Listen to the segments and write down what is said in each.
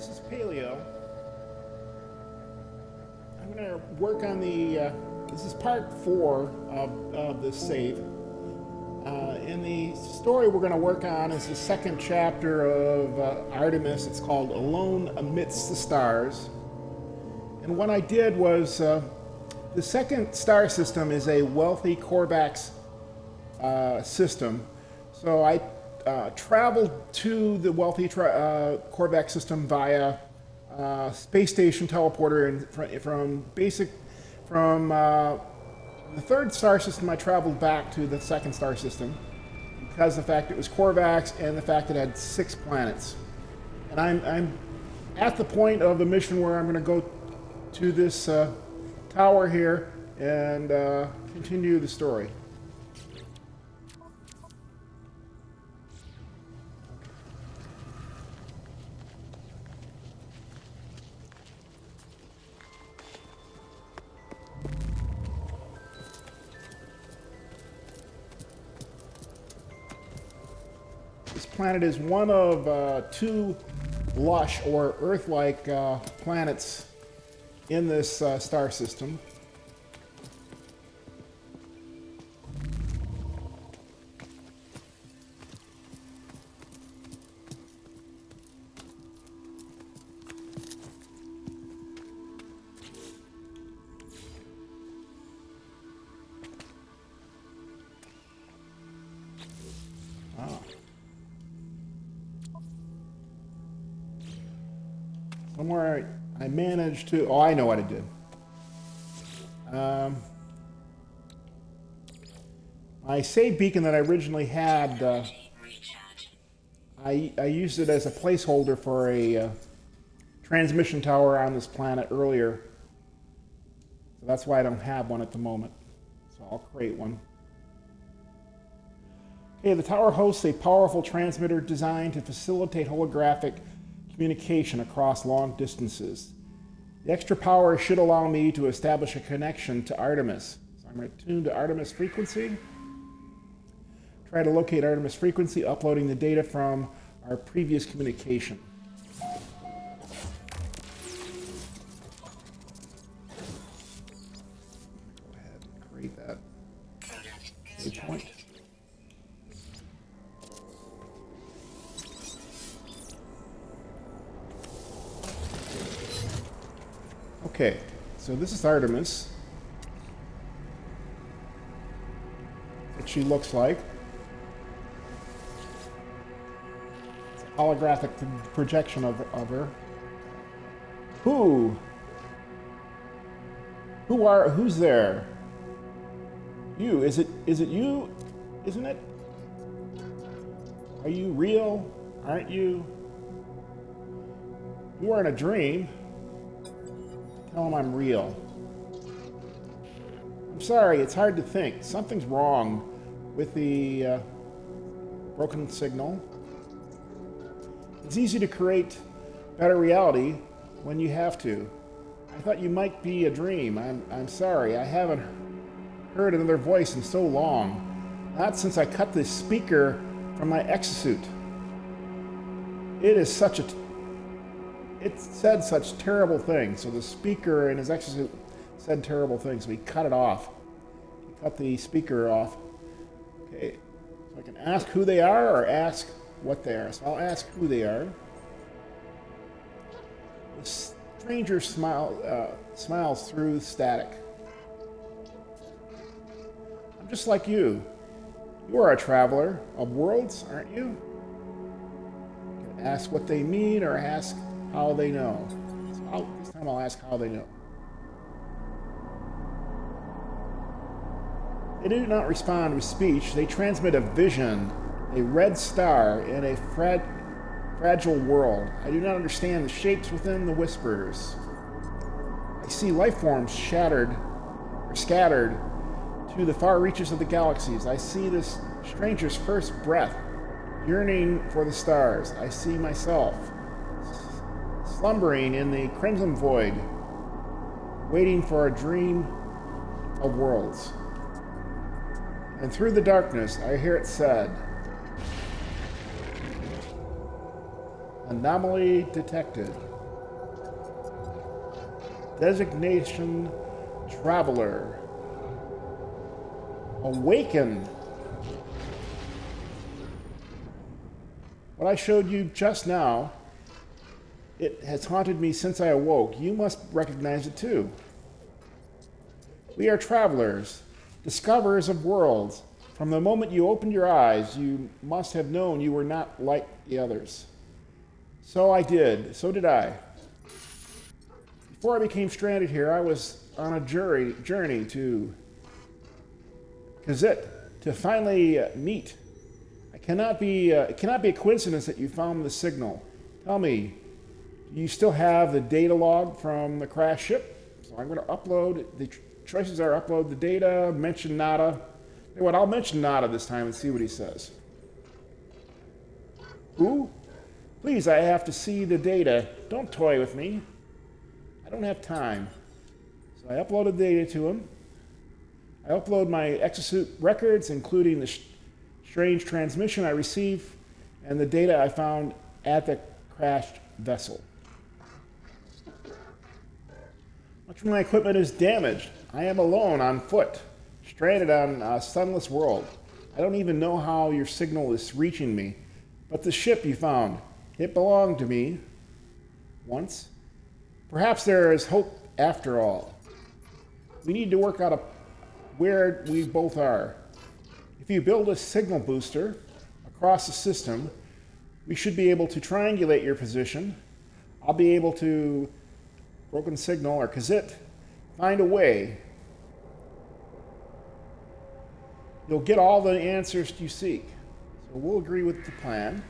This is Paleo. I'm going to work on the, this is part 4 of this save. In the story we're going to work on is the second chapter of Artemis. It's called Alone Amidst the Stars. And what I did was, the second star system is a wealthy Corvax system. So I traveled to the wealthy Corvax system via space station teleporter, and from the third star system I traveled back to the second star system because of the fact it was Corvax and the fact it had 6 planets. And I'm at the point of the mission where I'm going to go to this tower here and continue the story. This planet is one of 2 lush or Earth-like planets in this star system. Somewhere I managed to, oh, I know what I did. My save beacon that I originally had, I used it as a placeholder for a transmission tower on this planet earlier. So that's why I don't have one at the moment. So I'll create one. Okay, the tower hosts a powerful transmitter designed to facilitate holographic communication across long distances. The extra power should allow me to establish a connection to Artemis. So I'm going to tune to Artemis frequency. Try to locate Artemis frequency, uploading the data from our previous communication. Go ahead and create that waypoint. Okay, so this is Artemis. What she looks like. It's a holographic projection of her. Who's there? You, is it you? Isn't it? Are you real? Aren't you? You are in a dream. Tell him I'm real. I'm sorry, it's hard to think. Something's wrong with the broken signal. It's easy to create better reality when you have to. I thought you might be a dream. I'm sorry, I haven't heard another voice in so long. Not since I cut the speaker from my exosuit. It said such terrible things. So the speaker in his exosuit said terrible things. So he cut it off. He cut the speaker off. Okay. So I can ask who they are or ask what they are. So I'll ask who they are. The stranger smiles through static. I'm just like you. You are a traveler of worlds, aren't you? You can ask what they mean or ask how they know. So this time I'll ask how they know. They do not respond with speech. They transmit a vision, a red star in a fragile world. I do not understand the shapes within the whispers. I see lifeforms scattered to the far reaches of the galaxies. I see this stranger's first breath, yearning for the stars. I see myself slumbering in the crimson void, waiting for a dream of worlds. And through the darkness, I hear it said, anomaly detected. Designation Traveler. Awaken. What I showed you just now, it has haunted me since I awoke. You must recognize it too. We are travelers, discoverers of worlds. From the moment you opened your eyes, you must have known you were not like the others. So I did. So did I. Before I became stranded here, I was on a journey to Kazit, to finally meet. It cannot be a coincidence that you found the signal. Tell me, do you still have the data log from the crash ship? So I'm going to upload. The choices are upload the data, mention nada. You know what? I'll mention nada this time and see what he says. Who? Please, I have to see the data. Don't toy with me. I don't have time. So I uploaded the data to him. I upload my exosuit records, including the strange transmission I received and the data I found at the crashed vessel. Much of my equipment is damaged. I am alone on foot, stranded on a sunless world. I don't even know how your signal is reaching me. But the ship you found, it belonged to me once. Perhaps there is hope after all. We need to work out where we both are. If you build a signal booster across the system, we should be able to triangulate your position. I'll be able to, broken signal or Kazit, find a way. You'll get all the answers you seek. So we'll agree with the plan.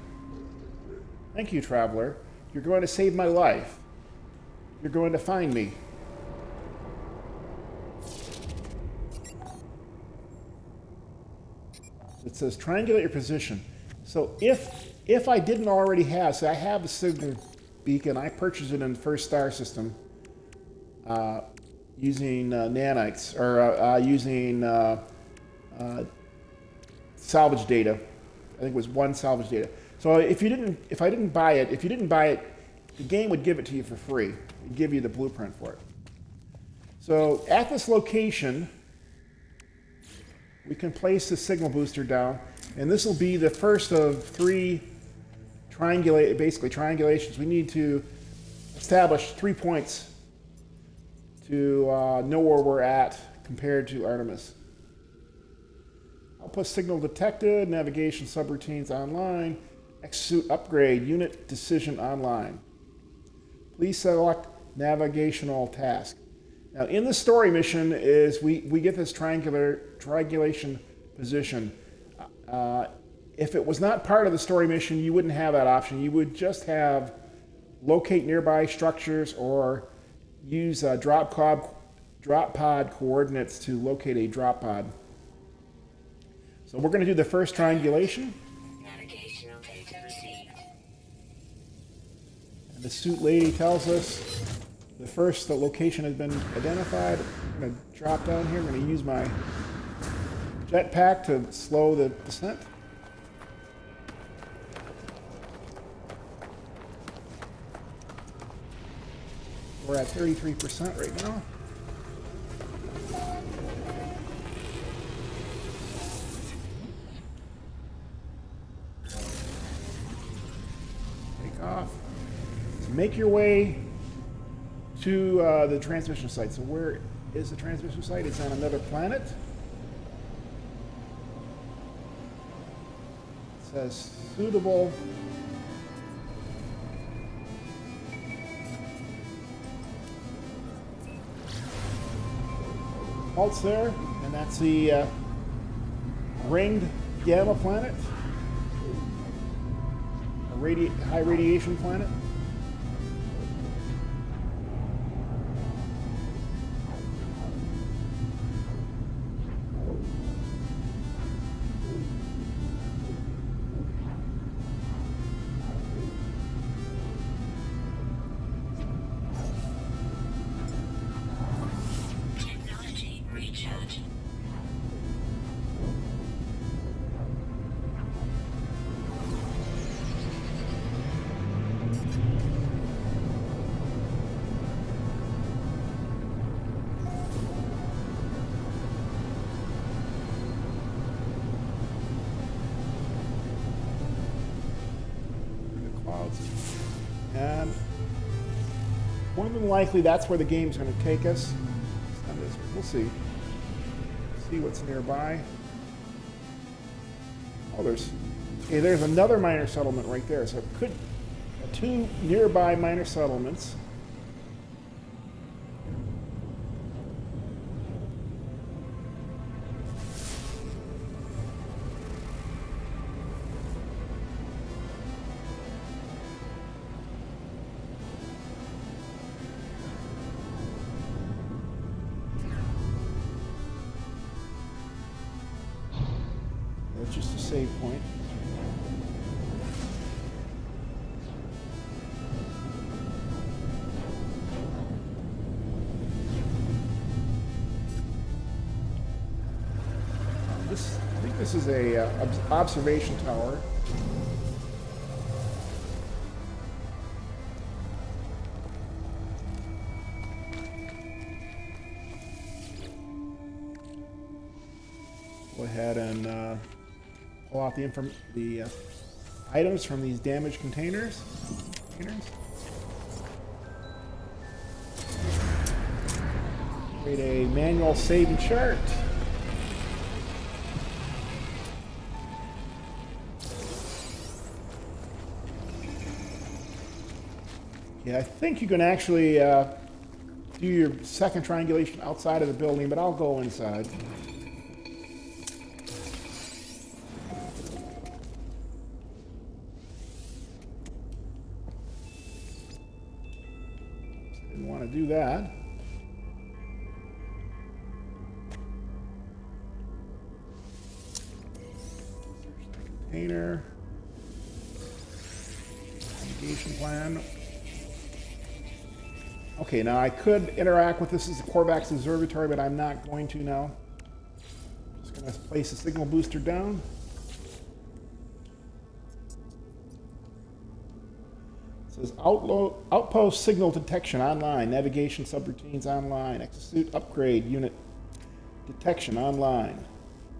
Thank you, traveler. You're going to save my life. You're going to find me. It says triangulate your position. So if I didn't already have, so I have the signal beacon, I purchased it in the first star system using nanites, or using salvage data. I think it was one salvage data. So if you didn't buy it, the game would give it to you for free. It'd give you the blueprint for it. So at this location, we can place the signal booster down, and this will be the first of three triangulations. We need to establish 3 points to know where we're at compared to Artemis. Output signal detected, navigation subroutines online, exosuit upgrade, unit decision online. Please select navigational task. Now in the story mission is we get this triangulation position. If it was not part of the story mission, you wouldn't have that option. You would just have locate nearby structures or use drop pod coordinates to locate a drop pod. So we're going to do the first triangulation. Navigational data received. And the suit lady tells us the first location has been identified. I'm going to drop down here. I'm going to use my jetpack to slow the descent. We're at 33% right now. Take off. So make your way to the transmission site. So where is the transmission site? It's on another planet. It says suitable. Halts there, and that's the ringed gamma planet, a high radiation planet. And more than likely, that's where the game's going to take us. We'll see. See what's nearby. Oh, there's another minor settlement right there. So it could two nearby minor settlements. That's just a save point. I think this is a observation tower. Go ahead and pull out the items from these damaged containers. Create a manual save and chart. Yeah, I think you can actually do your second triangulation outside of the building, but I'll go inside. Didn't want to do that. Search the container. Navigation plan. Okay, now I could interact with this as a Corvax observatory, but I'm not going to now. Just going to place a signal booster down. It says outpost signal detection online, navigation subroutines online, exosuit upgrade unit detection online.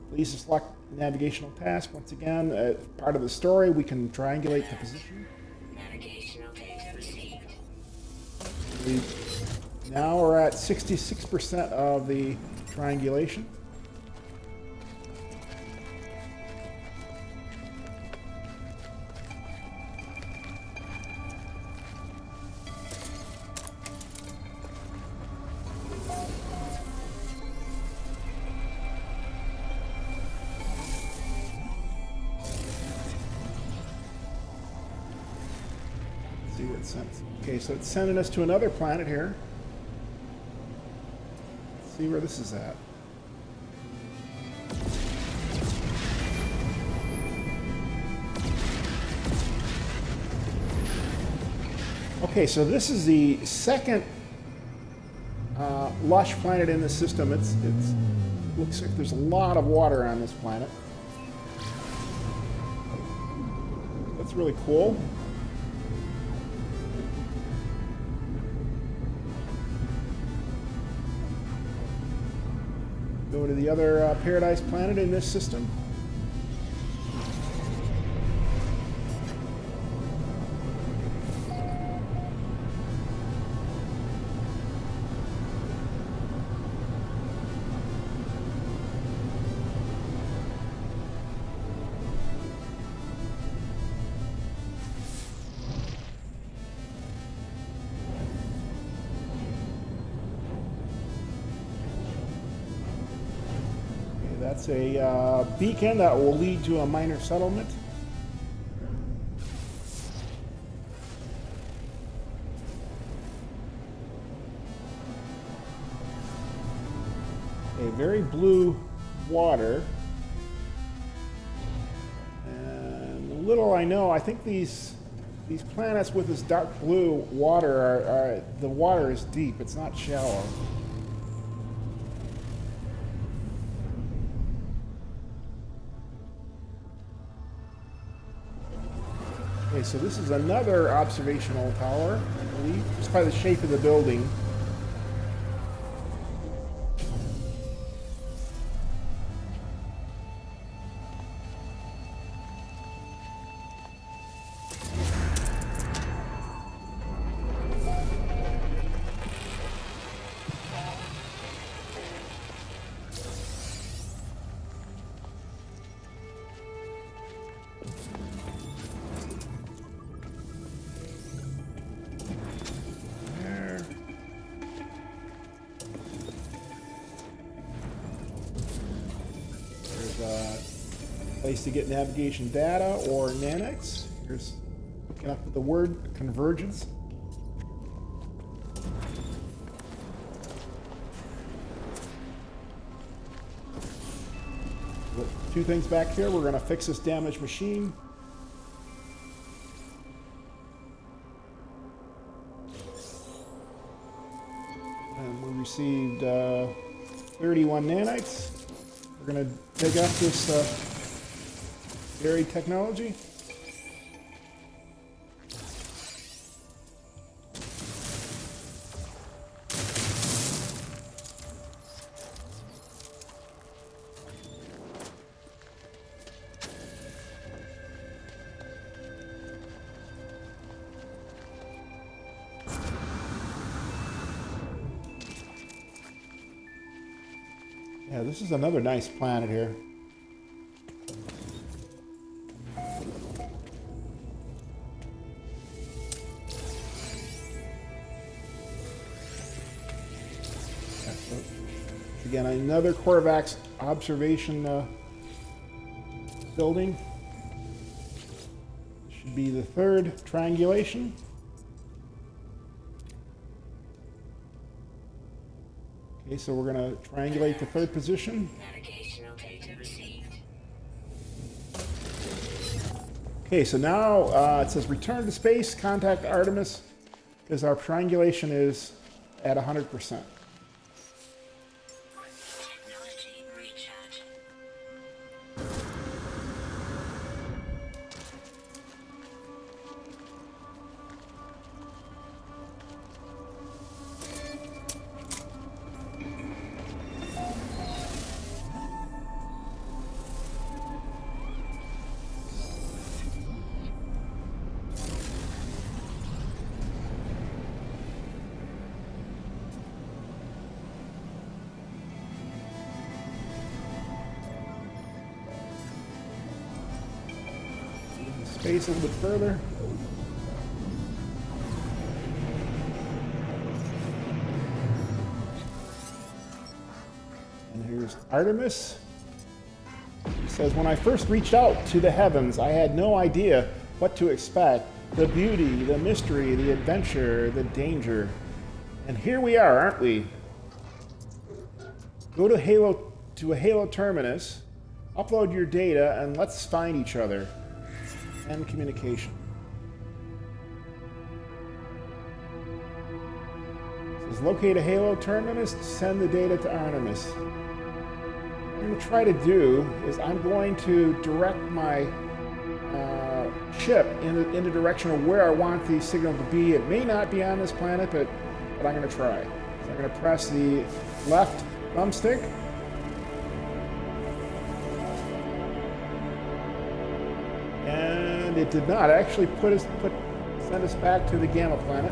Please select navigational task. Once again, part of the story, we can triangulate the position. Navigational data received. Now we're at 66% of the triangulation. Let's see what it sends. Okay, so it's sending us to another planet here. Let's see where this is at. Okay, so this is the second lush planet in the system. It's looks like there's a lot of water on this planet. That's really cool. Go to the other paradise planet in this system. That's a beacon that will lead to a minor settlement. A very blue water. And little I know, I think these planets with this dark blue water are the water is deep. It's not shallow. Okay, so this is another observational tower, I believe, just by the shape of the building. place to get navigation data or nanites. Here's looking up the word convergence. Two things back here. We're going to fix this damaged machine. And we received 31 nanites. We're going to dig up this buried technology. Yeah, this is another nice planet here. Again, another Corvax observation building. Should be the third triangulation. Okay, so we're going to triangulate the third position. Navigational data received. Okay, so now it says return to space, contact Artemis, because our triangulation is at 100%. Technology recharge. Space a little bit further. And here's Artemis. It says, when I first reached out to the heavens, I had no idea what to expect. The beauty, the mystery, the adventure, the danger. And here we are, aren't we? Go to a Holo-Terminus, upload your data, and let's find each other. End communication. It says locate a Holo-Terminus, send the data to Artemis. What I'm going to try to do is I'm going to direct my ship in the direction of where I want the signal to be. It may not be on this planet, but I'm going to try. So I'm going to press the left thumbstick. And it did not. It actually send us back to the Gamma planet.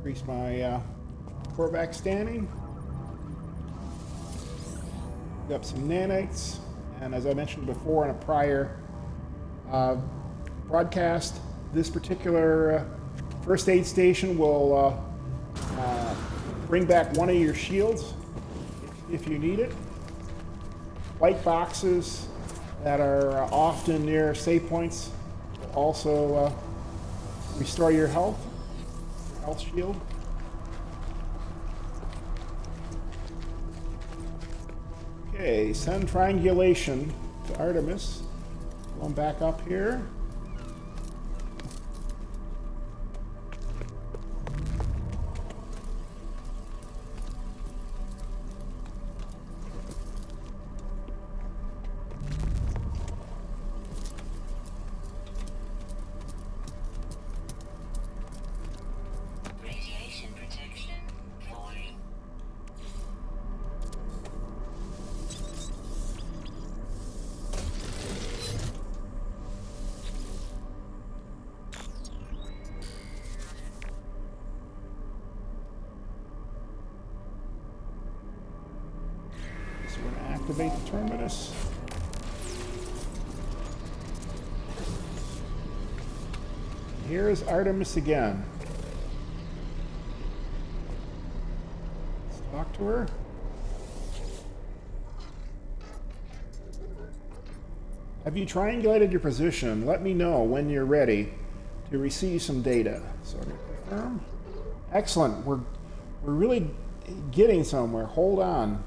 Increase my Korvac standing. Up some nanites, and as I mentioned before in a prior broadcast, this particular first aid station will bring back one of your shields if you need it. White boxes that are often near save points will also restore your health shield. Okay, send triangulation to Artemis. Going back up here. Radiation protection falling. So we're going to activate the terminus. Here is Artemis again. Let's talk to her. Have you triangulated your position? Let me know when you're ready to receive some data. So confirm. Excellent. We're really getting somewhere. Hold on.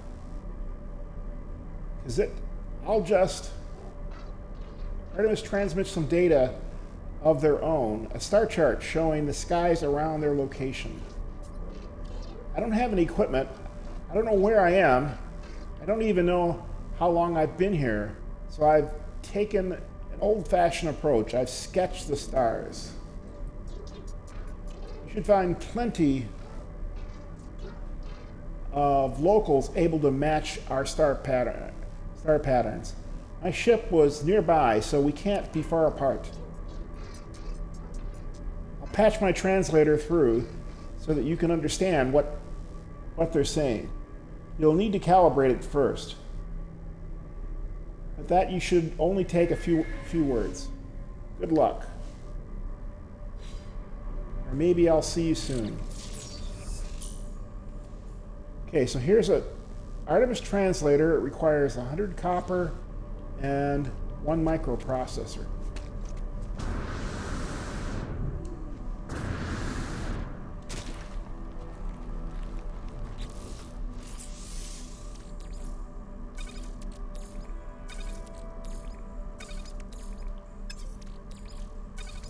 Artemis transmits some data of their own, a star chart showing the skies around their location. I don't have any equipment. I don't know where I am. I don't even know how long I've been here. So I've taken an old-fashioned approach. I've sketched the stars. You should find plenty of locals able to match our star patterns. My ship was nearby, so we can't be far apart. I'll patch my translator through so that you can understand what they're saying. You'll need to calibrate it first. But that you should only take a few words. Good luck. Or maybe I'll see you soon. Okay, so here's a Artemis translator. It requires 100 copper and 1 microprocessor.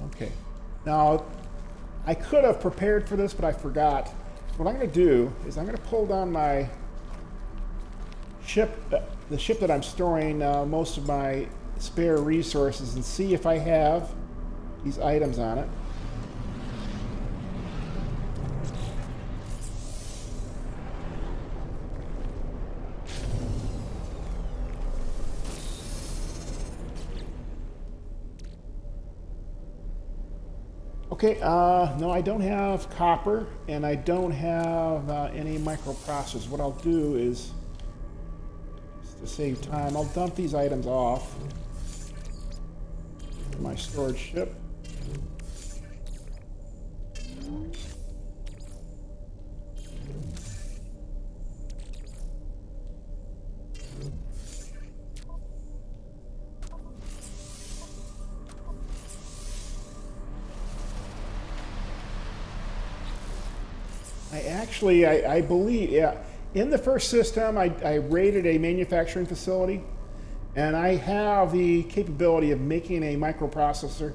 Okay, now I could have prepared for this, but I forgot. What I'm going to do is I'm going to pull down my ship, the ship that I'm storing most of my spare resources, and see if I have these items on it. Okay, no, I don't have copper, and I don't have any microprocessors. What I'll do is, just to save time, I'll dump these items off in my storage ship. I believe, yeah. In the first system, I raided a manufacturing facility, and I have the capability of making a microprocessor.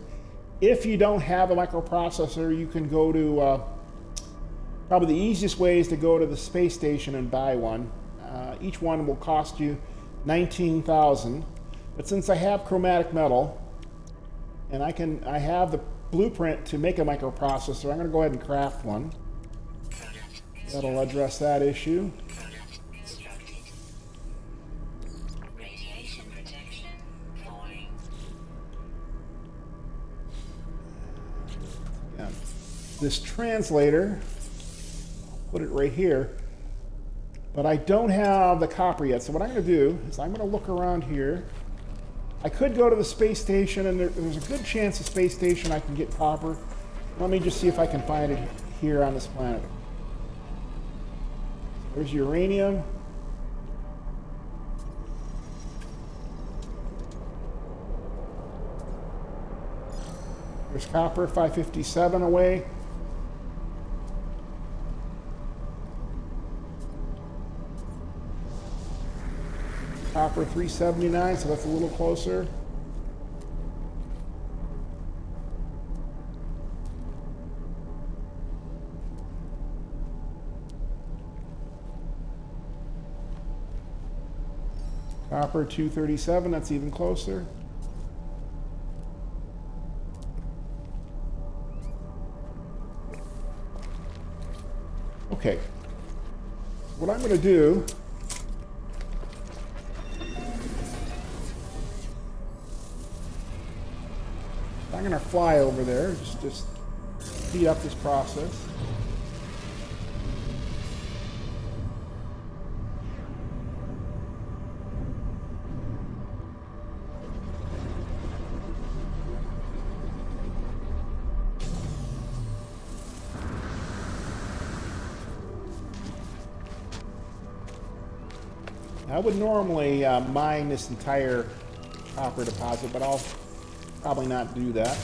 If you don't have a microprocessor, you can go to, probably the easiest way is to go to the space station and buy one. Each one will cost you 19,000, but since I have chromatic metal, and I have the blueprint to make a microprocessor, I'm going to go ahead and craft one. That'll address that issue. Radiation protection falling. Yeah. This translator put it right here. But I don't have the copper yet, so what I'm going to do is I'm going to look around here. I could go to the space station, and there's a good chance the space station I can get copper. Let me just see if I can find it here on this planet. There's uranium. There's copper, 557 away. Copper, 379, so that's a little closer. Copper, 237, that's even closer. Okay, what I'm going to do, I'm going to fly over there, just speed up this process. I would normally mine this entire copper deposit, but I'll probably not do that.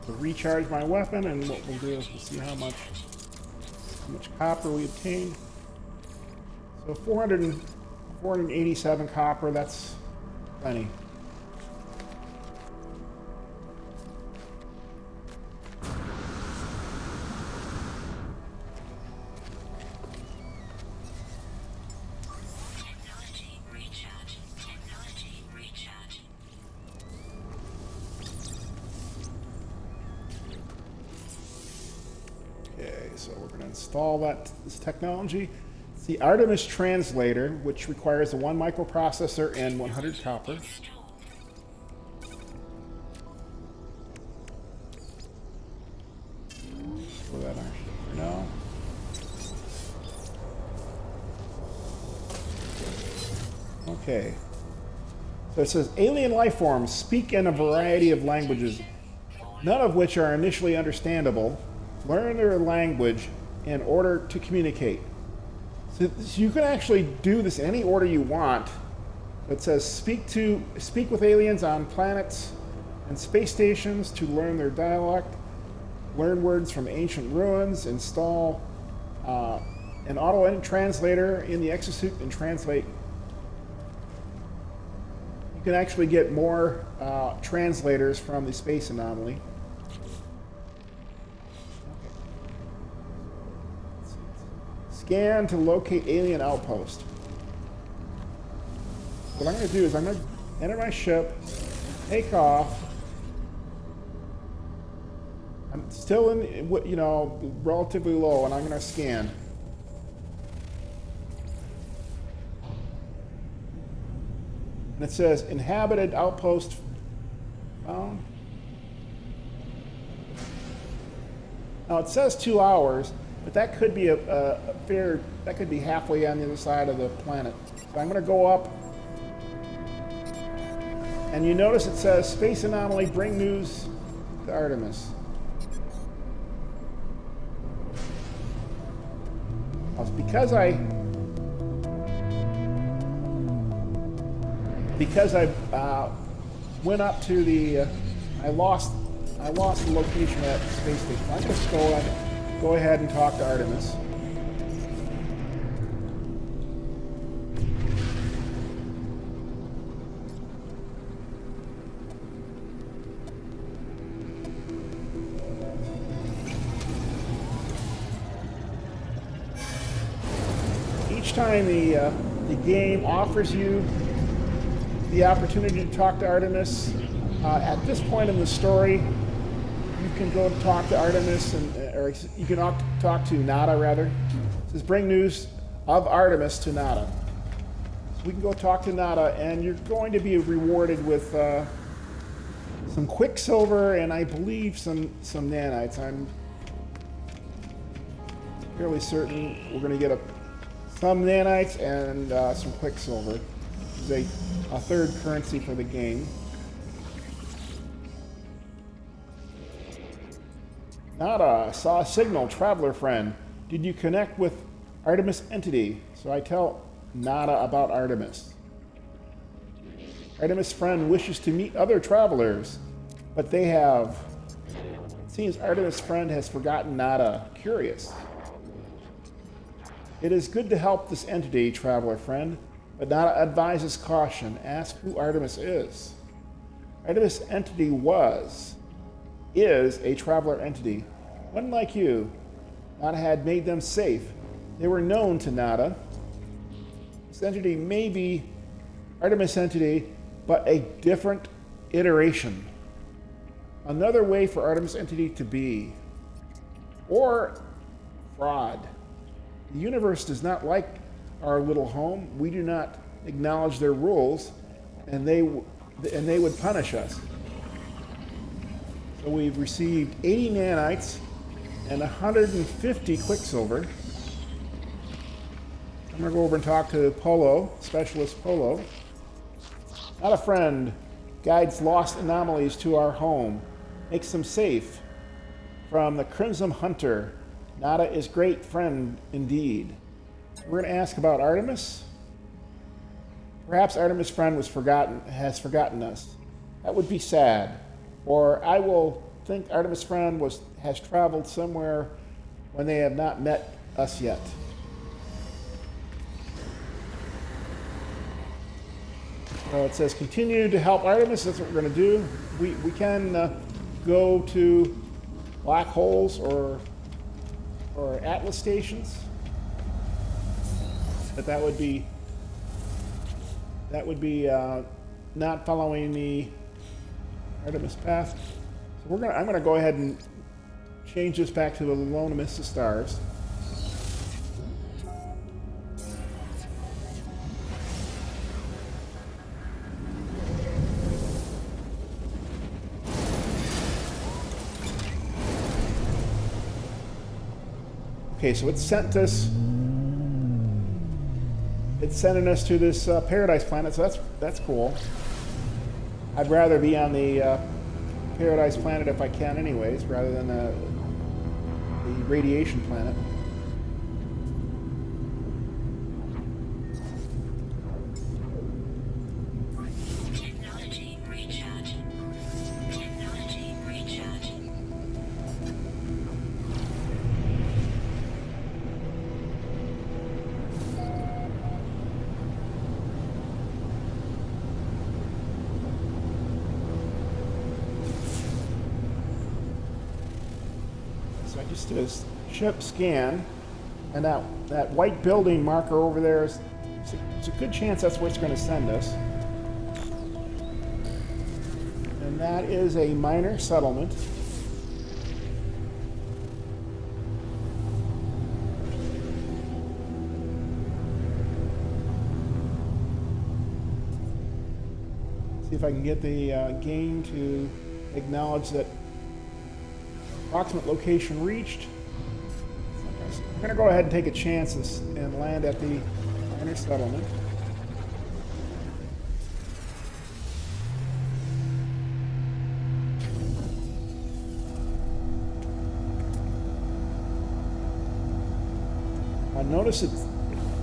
To recharge my weapon, and what we'll do is we'll see how much copper we obtained. So 487 copper, that's plenty. So we're going to install this technology. It's the Artemis translator, which requires a 1 microprocessor and 100 copper. For that actually, no. Okay. So it says alien life forms speak in a variety of languages, none of which are initially understandable. Learn their language in order to communicate. So you can actually do this any order you want. It says speak with aliens on planets and space stations to learn their dialect, learn words from ancient ruins, install an auto translator in the exosuit and translate. You can actually get more translators from the space anomaly. Scan to locate alien outpost. What I'm going to do is I'm going to enter my ship, take off. I'm still in, relatively low, and I'm going to scan. And it says inhabited outpost found. Now it says 2 hours, but that could be that could be halfway on the other side of the planet. So I'm going to go up. And you notice it says space anomaly, bring news to Artemis. Because I went up to the I lost the location of that space station. I'm just go ahead and talk to Artemis. Each time the game offers you the opportunity to talk to Artemis, at this point in the story, you can go talk to Artemis, or you can talk to Nada rather. It says bring news of Artemis to Nada. So we can go talk to Nada, and you're going to be rewarded with some quicksilver and I believe some nanites. I'm fairly certain we're going to get some nanites and some quicksilver, which is a third currency for the game. Nada, saw a signal, traveler friend. Did you connect with Artemis entity? So I tell Nada about Artemis. Artemis friend wishes to meet other travelers, but they have. It seems Artemis friend has forgotten Nada. Curious. It is good to help this entity, traveler friend, but Nada advises caution. Ask who Artemis is. Artemis entity is a traveler entity. One like you, Nada had made them safe. They were known to Nada. This entity may be Artemis entity, but a different iteration. Another way for Artemis entity to be. Or fraud. The universe does not like our little home. We do not acknowledge their rules, and they would punish us. So we've received 80 nanites and 150 quicksilver. I'm going to go over and talk to Polo, Specialist Polo. Not a friend, guides lost anomalies to our home, makes them safe. From the Crimson Hunter, Nada is great friend indeed. We're going to ask about Artemis. Perhaps Artemis friend has forgotten us. That would be sad. Or I will think Artemis friend has traveled somewhere when they have not met us yet. So it says continue to help Artemis. That's what we're going to do. We can go to black holes or Atlas stations, but that would be not following the Artemis path. So I'm gonna go ahead and change this back to the Alone Amidst the Stars. Okay, so it's sending us to this Paradise planet, so that's cool. I'd rather be on the Paradise planet if I can anyways, rather than the radiation planet. just a ship scan, and that white building marker over there is it's a good chance that's where it's going to send us. And that is a minor settlement. See if I can get the game to acknowledge that approximate location reached. I'm going to go ahead and take a chance and land at the minor settlement. Notice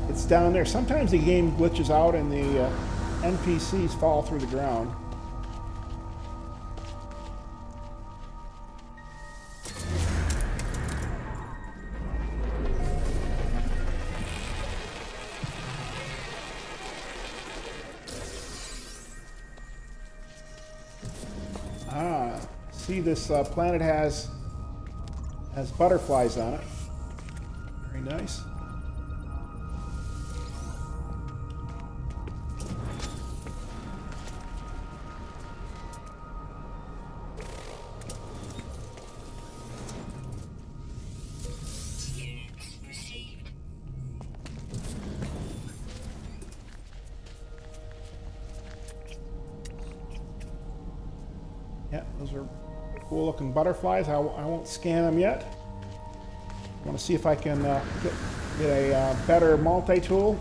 it's down there. Sometimes the game glitches out and the NPCs fall through the ground. See, this planet has butterflies on it. Very nice. Yeah, those are cool looking butterflies. I won't scan them yet. I want to see if I can get a better multi-tool.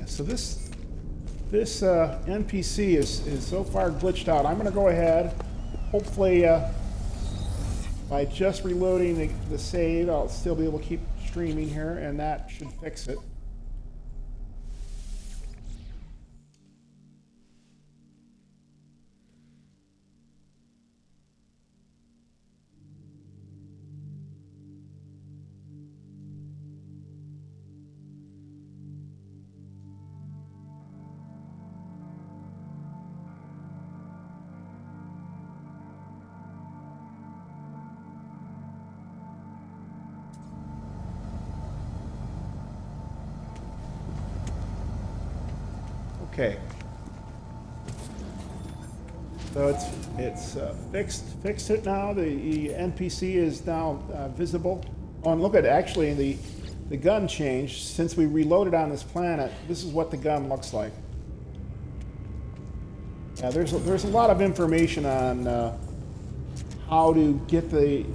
So this NPC is so far glitched out. I'm going to go ahead. Hopefully, by just reloading the save, I'll still be able to keep streaming here, and that should fix it. Okay. So it's fixed it now. The NPC is now visible. Oh, and look at actually the gun changed since we reloaded on this planet. This is what the gun looks like. Yeah, there's a lot of information on how to get the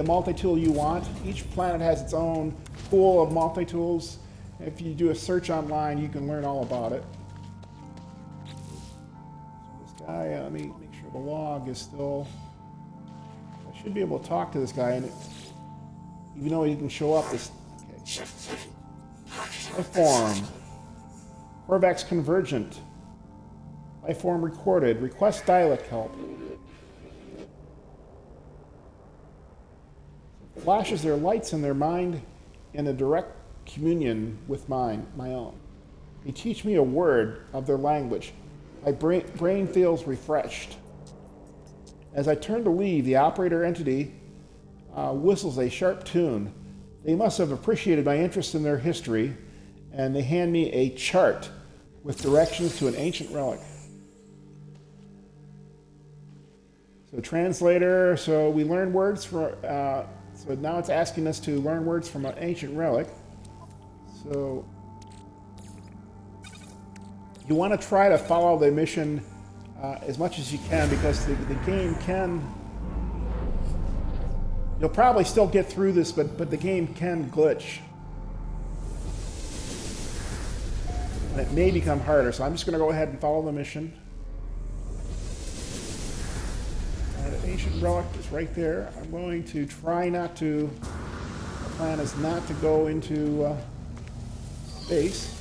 multi-tool you want. Each planet has its own pool of multi-tools. If you do a search online, you can learn all about it. So this guy, let me make sure the log is still. I should be able to talk to this guy, and even though he didn't show up, this. Okay. Lifeform. Corvax convergent. Lifeform recorded. Request dialect help. Flashes their lights in their mind in a direct communion with my own. They teach me a word of their language. My brain feels refreshed. As I turn to leave, the operator entity whistles a sharp tune. They must have appreciated my interest in their history, and they hand me a chart with directions to an ancient relic. So translator, so we learn words for, so now it's asking us to learn words from an ancient relic. So you want to try to follow the mission as much as you can, because the game can, you'll probably still get through this, but the game can glitch. And it may become harder, so I'm just going to go ahead and follow the mission. The ancient relic is right there. I'm going to try not to, the plan is not to go into space.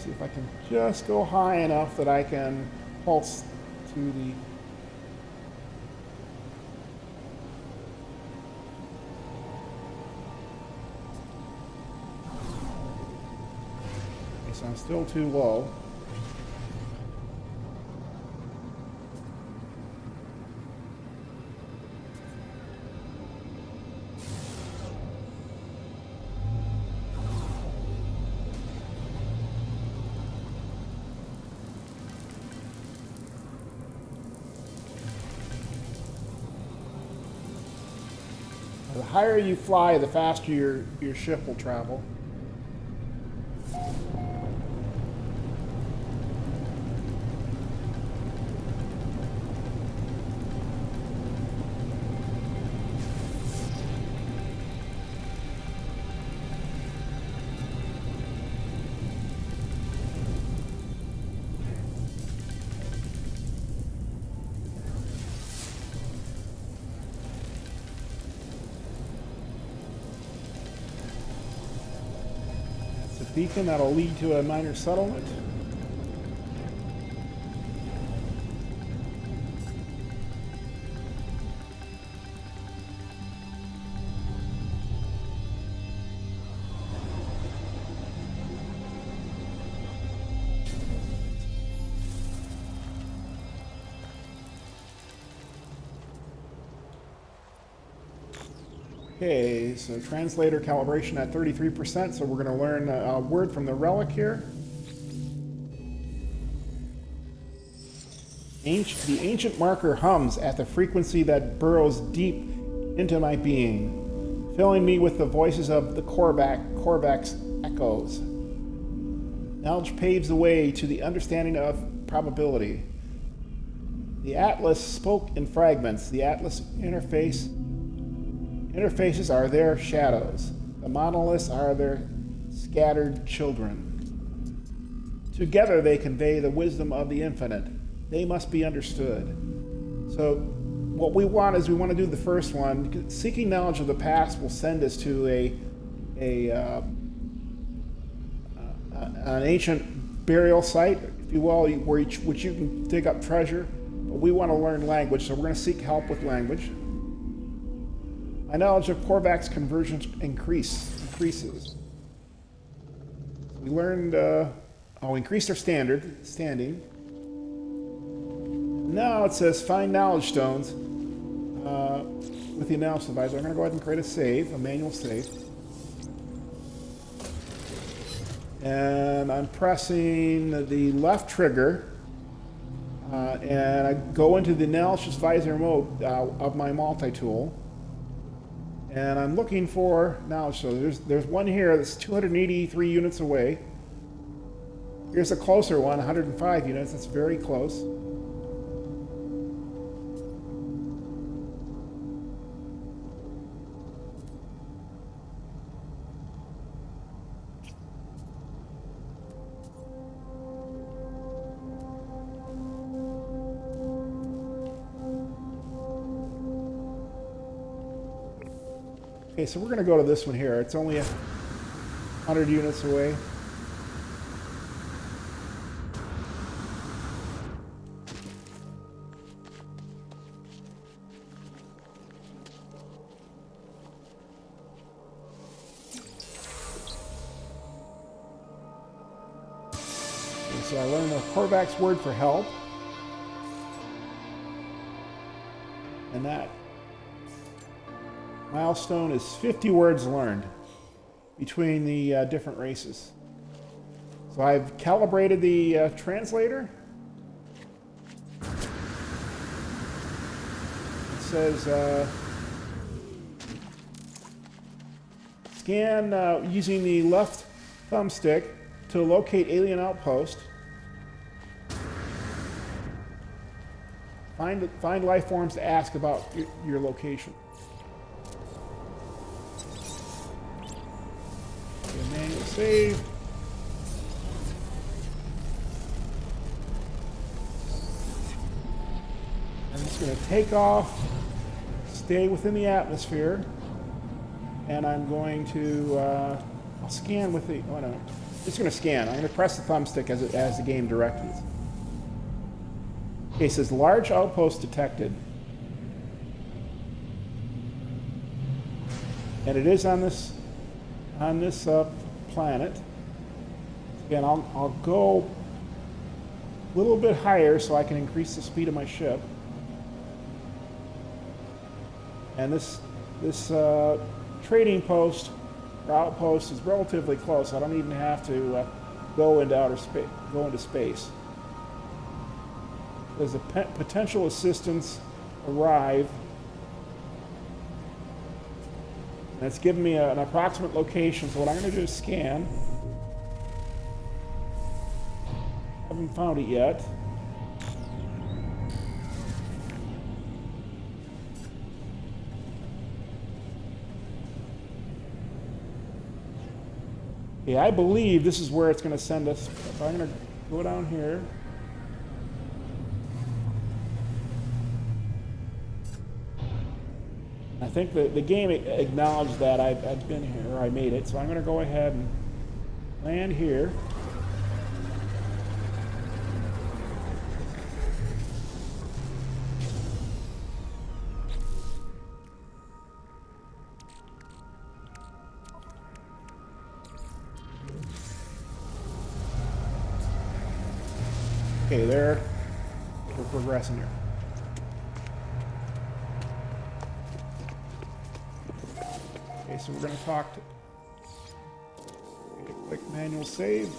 See if I can just go high enough that I can pulse to the... Okay, so I'm still too low. The higher you fly, the faster your ship will travel. Beacon that'll lead to a minor settlement. Okay, so translator calibration at 33%, so we're going to learn a word from the relic here. The ancient marker hums at the frequency that burrows deep into my being, filling me with the voices of the Korvax echoes. Knowledge paves the way to the understanding of probability. The Atlas spoke in fragments. The Atlas interfaces are their shadows. The monoliths are their scattered children. Together they convey the wisdom of the infinite. They must be understood. So what we want is we want to do the first one. Seeking knowledge of the past will send us to an ancient burial site, if you will, which you can dig up treasure. But we want to learn language, so we're going to seek help with language. My knowledge of Korvax conversions increases. We learned, increased our standing. Now it says find knowledge stones with the analysis advisor. I'm going to go ahead and create a manual save. And I'm pressing the left trigger and I go into the analysis advisor mode of my multi-tool. And I'm looking for knowledge. So there's one here that's 283 units away. Here's a closer one, 105 units. That's very close. Okay, so we're going to go to this one here. It's only 100 units away. Okay, so I learned the Korvax word for help. And that milestone is 50 words learned between the different races. So I've calibrated the translator. It says scan using the left thumbstick to locate alien outpost. Find life forms to ask about your location. Manual save. I'm just going to take off, stay within the atmosphere, and I'm going to I'll scan with the just going to scan. I'm going to press the thumbstick as the game directs. Okay, it says large outpost detected. And it is on this planet. Again, I'll go a little bit higher so I can increase the speed of my ship. And this trading post or outpost is relatively close. I don't even have to go into outer space. Go into space. There's a potential assistance arrive. And it's giving me an approximate location. So what I'm going to do is scan. Haven't found it yet. Okay, I believe this is where it's going to send us. If I'm going to go down here. I think the game acknowledged that I've been here, or I made it, so I'm going to go ahead and land here. Okay, there, we're progressing here. Okay, so we're going to talk to... Click manual save.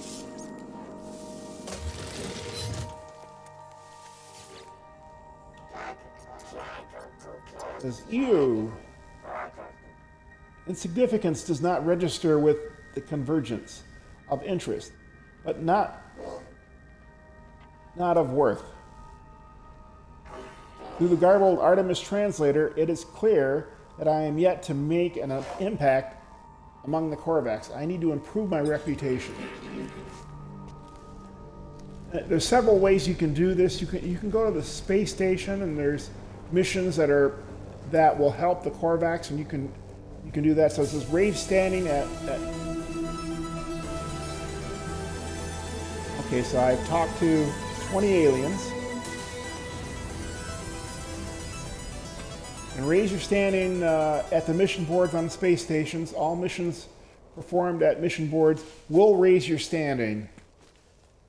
It says, ew. Insignificance does not register with the convergence of interest, but not of worth. Through the garbled Artemis translator, it is clear that I am yet to make an impact among the Korvax. I need to improve my reputation. There's several ways you can do this. You can go to the space station, and there's missions that will help the Korvax, and you can do that. So it says rave standing at okay, so I've talked to 20 aliens. And raise your standing at the mission boards on space stations. All missions performed at mission boards will raise your standing.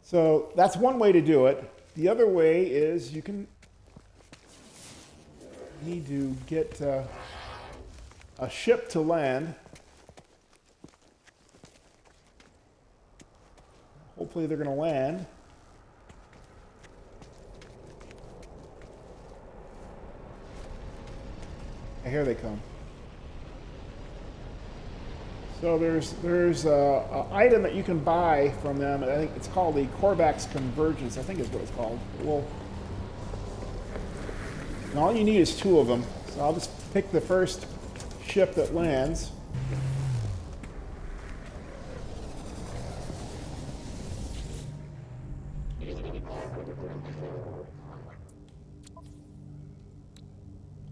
So that's one way to do it. The other way is you need to get a ship to land. Hopefully they're going to land. Here they come. So there's an item that you can buy from them. I think it's called the Korvax Convergence. I think is what it's called. Well, and all you need is 2 of them. So I'll just pick the first ship that lands.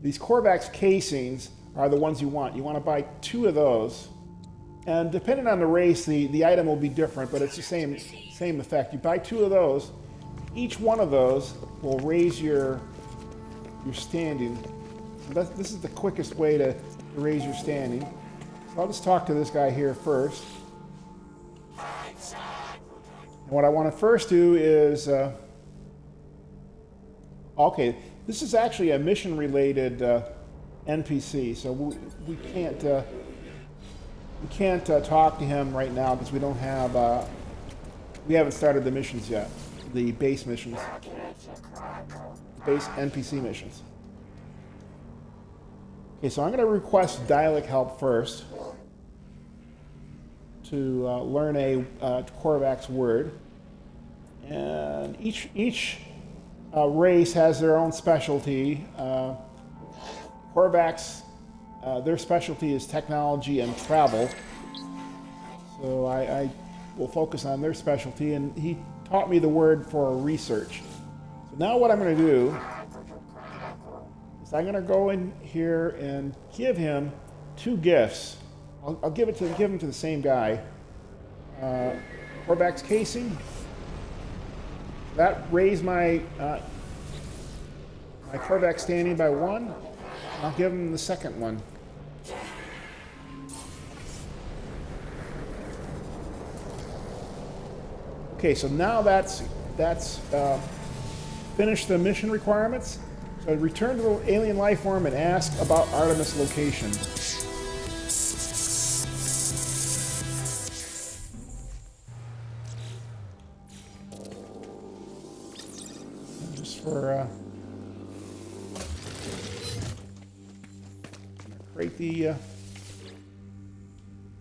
These Korvax casings are the ones you want. You want to buy 2 of those. And depending on the race, the item will be different, but it's the same effect. You buy 2 of those. Each one of those will raise your standing. So this is the quickest way to raise your standing. So I'll just talk to this guy here first. And what I want to first do is... okay. This is actually a mission-related NPC, so we can't talk to him right now because we don't have we haven't started the missions yet, the base missions, base NPC missions. Okay, so I'm going to request dialect help first to learn a Korvax word, and each race has their own specialty. Korvax, their specialty is technology and travel. So I will focus on their specialty, and he taught me the word for research. So now what I'm going to do is I'm going to go in here and give him 2 gifts. I'll give him to the same guy. Korvax casing. That raised my my Korvax standing by 1. I'll give him the second one. Okay, so now that's finished the mission requirements. So return to the alien life form and ask about Artemis location. Just for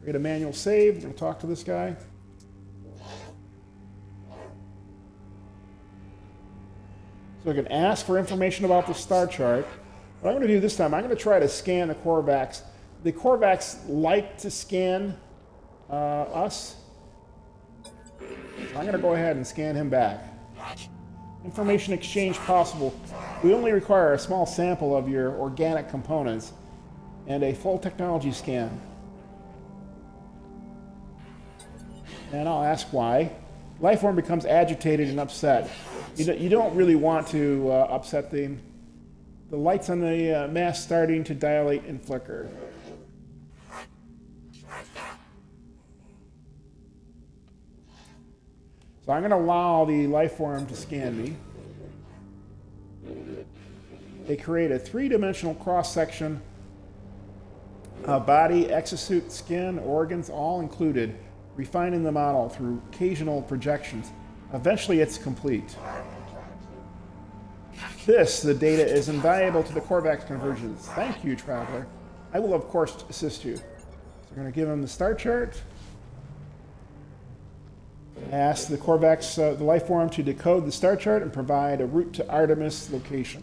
create a manual save. We'll talk to this guy. So I can ask for information about the star chart. What I'm going to do this time, I'm going to try to scan the Korvax. The Korvax like to scan us. So I'm going to go ahead and scan him back. Information exchange possible. We only require a small sample of your organic components and a full technology scan. And I'll ask why. Lifeform becomes agitated and upset. You don't really want to upset them. The lights on the mast starting to dilate and flicker. So I'm going to allow the lifeform to scan me. They create a 3-dimensional cross-section, body, exosuit, skin, organs, all included, refining the model through occasional projections. Eventually it's complete. The data is invaluable to the Korvax conversions. Thank you, Traveler. I will, of course, assist you. So we're going to give him the star chart. Ask the Korvax, the life form, to decode the star chart and provide a route to Artemis location.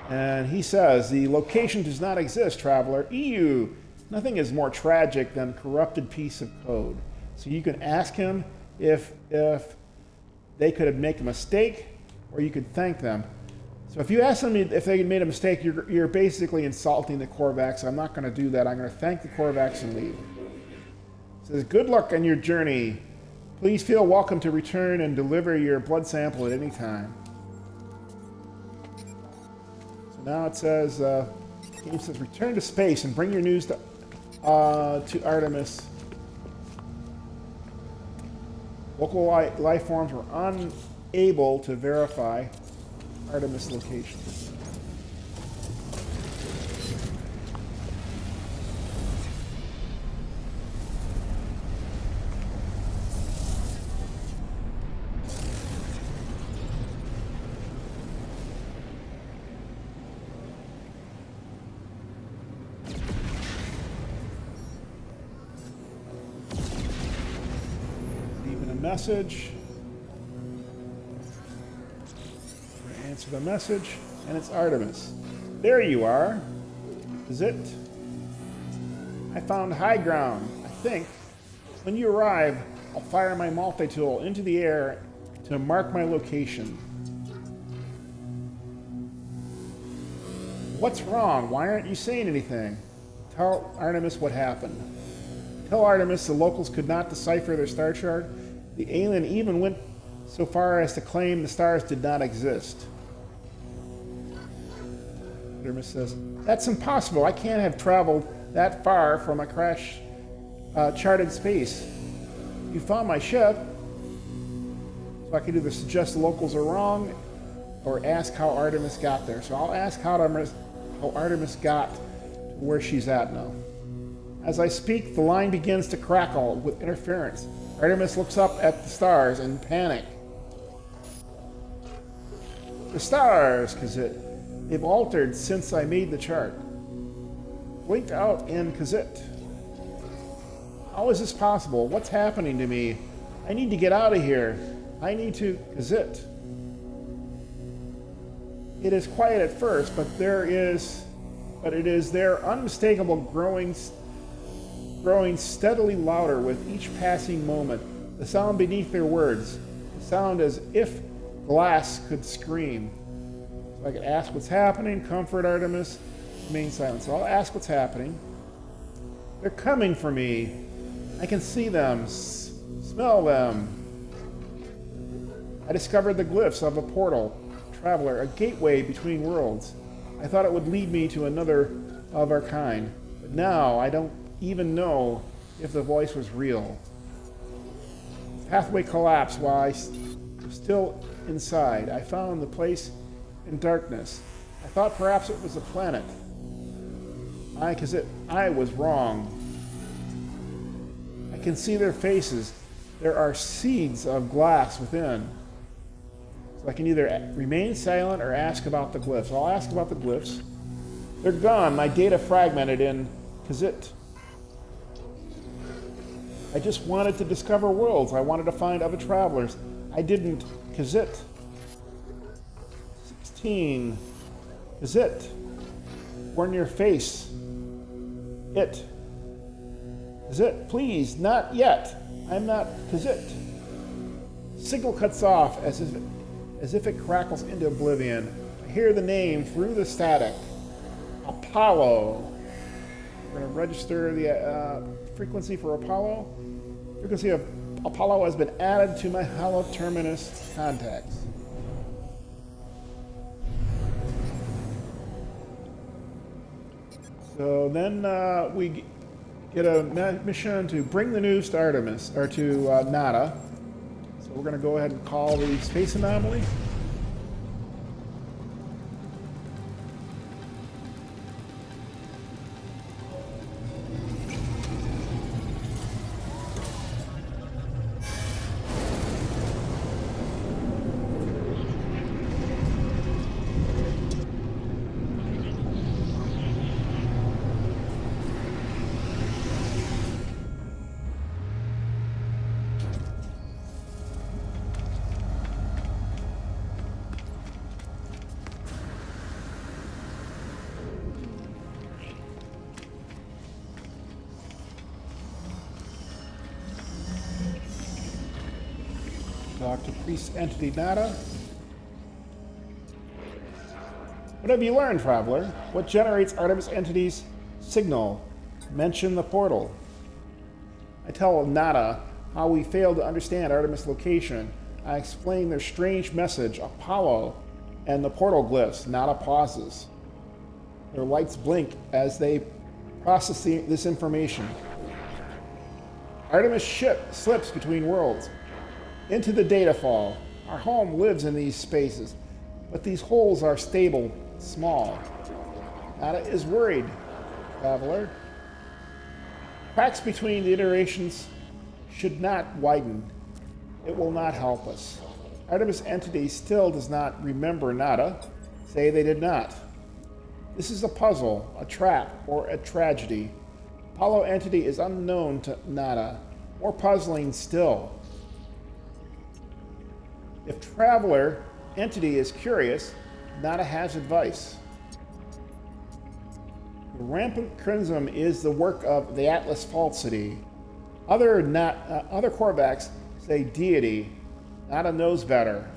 And he says, the location does not exist, Traveler. EU. Nothing is more tragic than a corrupted piece of code. So you can ask him if they could make a mistake, or you could thank them. So if you ask them if they made a mistake, you're basically insulting the Korvax. I'm not going to do that. I'm going to thank the Korvax and leave. It says, good luck on your journey. Please feel welcome to return and deliver your blood sample at any time. So now it says, the game says, return to space and bring your news to Artemis. Local life forms were unable to verify Artemis location. Message. Answer the message, and it's Artemis. There you are. Is it? I found high ground, I think. When you arrive, I'll fire my multi-tool into the air to mark my location. What's wrong? Why aren't you saying anything? Tell Artemis what happened. Tell Artemis the locals could not decipher their star chart. The alien even went so far as to claim the stars did not exist. Artemis says, that's impossible. I can't have traveled that far from a crash-charted space. You found my ship, so I could either suggest the locals are wrong or ask how Artemis got there. So I'll ask how Artemis got to where she's at now. As I speak, the line begins to crackle with interference. Artemis looks up at the stars in panic. The stars, Kazit. They've altered since I made the chart. Blinked out in Kazit. How is this possible? What's happening to me? I need to get out of here. I need to Kazit. It is quiet at first, but it is their unmistakable growing steadily louder with each passing moment. The sound beneath their words. The sound as if glass could scream. So I could ask what's happening, comfort Artemis, remain silent. So I'll ask what's happening. They're coming for me. I can see them, smell them. I discovered the glyphs of a portal, traveler, a gateway between worlds. I thought it would lead me to another of our kind, but now I don't even know if the voice was real. The pathway collapsed while I was still inside. I found the place in darkness. I thought perhaps it was a planet. I was wrong. I can see their faces. There are seeds of glass within. So I can either remain silent or ask about the glyphs. I'll ask about the glyphs. They're gone. My data fragmented in Kazit. I just wanted to discover worlds. I wanted to find other travelers. I didn't. Kazit. 16. Kazit. Warn your face. It. Kazit. Please, not yet. I'm not Kazit. Signal cuts off as if it crackles into oblivion. I hear the name through the static. Apollo. We're going to register the frequency for Apollo. Frequency of Apollo has been added to my Holo-Terminus contacts. So then we get a mission to bring the news to Artemis, or to Nada. So we're going to go ahead and call the space anomaly. Talk to priest entity Nada. What have you learned, traveler? What generates Artemis entity's signal? Mention the portal. I tell Nada how we failed to understand Artemis' location. I explain their strange message, Apollo, and the portal glyphs. Nada pauses. Their lights blink as they process this information. Artemis' ship slips between worlds. Into the data fall. Our home lives in these spaces, but these holes are stable, small. Nada is worried, traveler. Cracks between the iterations should not widen. It will not help us. Artemis entity still does not remember Nada. Say they did not. This is a puzzle, a trap, or a tragedy. Apollo entity is unknown to Nada. More puzzling still. If traveler entity is curious, Nada has advice. The rampant crimson is the work of the Atlas falsity. Other Korvax say deity. Nada knows better.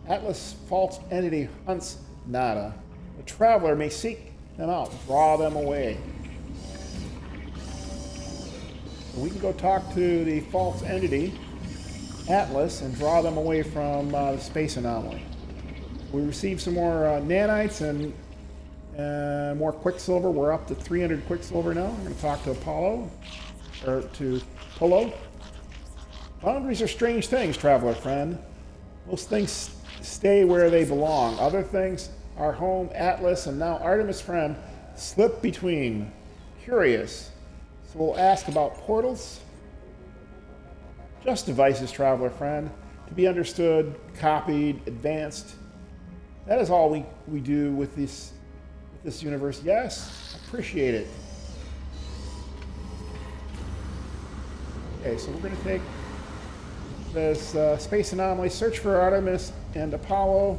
Atlas false entity hunts Nada. The traveler may seek them out, draw them away. So we can go talk to the false entity Atlas and draw them away from the space anomaly. We received some more nanites and more quicksilver. We're up to 300 quicksilver now. We're going to talk to Apollo, or to Polo. Boundaries are strange things, traveler friend. Most things stay where they belong. Other things, our home, Atlas, and now Artemis friend, slip between. Curious. So we'll ask about portals. Just devices, traveler friend, to be understood, copied, advanced. That is all we do with this universe. Yes, appreciate it. Okay, so we're going to take this space anomaly, search for Artemis and Apollo.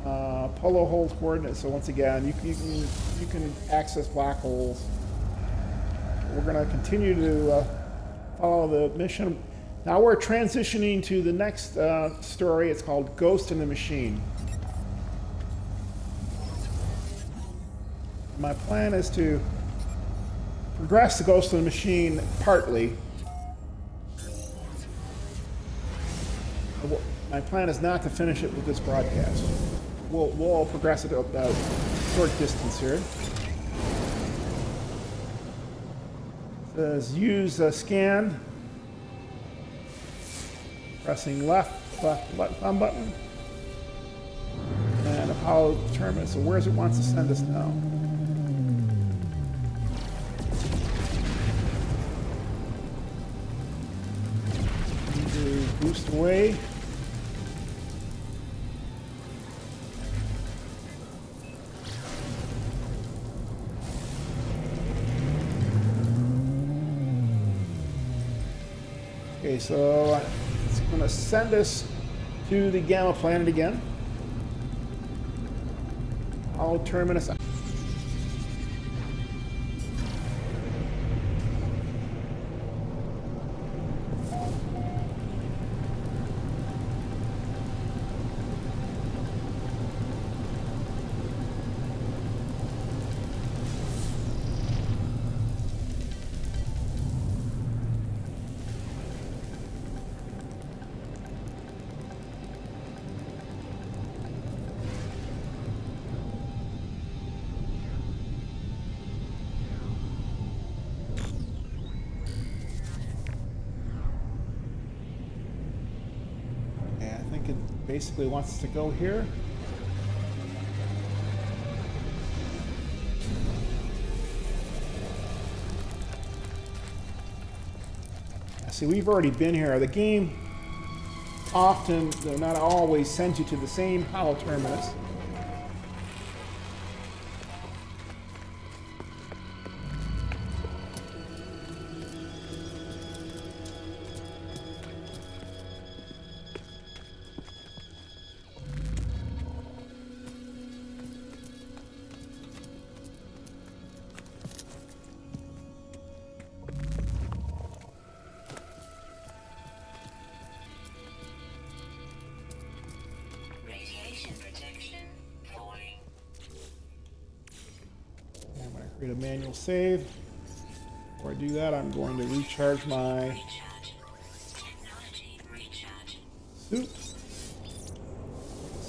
Polo holds coordinates, so once again, you can access black holes. We're going to continue to follow the mission. Now we're transitioning to the next story. It's called Ghost in the Machine. My plan is to progress the Ghost in the Machine partly My plan is not to finish it with this broadcast. We'll progress it a short distance here. It says use a scan. Pressing left thumb button. And Holo-Terminus. So where does it want to send us now? Need to boost away. Okay, so it's going to send us to the Gamma planet again. Holo-Terminus. It basically wants us to go here. See, we've already been here. The game often, though not always, sends you to the same Holo-Terminus. Create a manual save. Before I do that, I'm going to recharge my suit.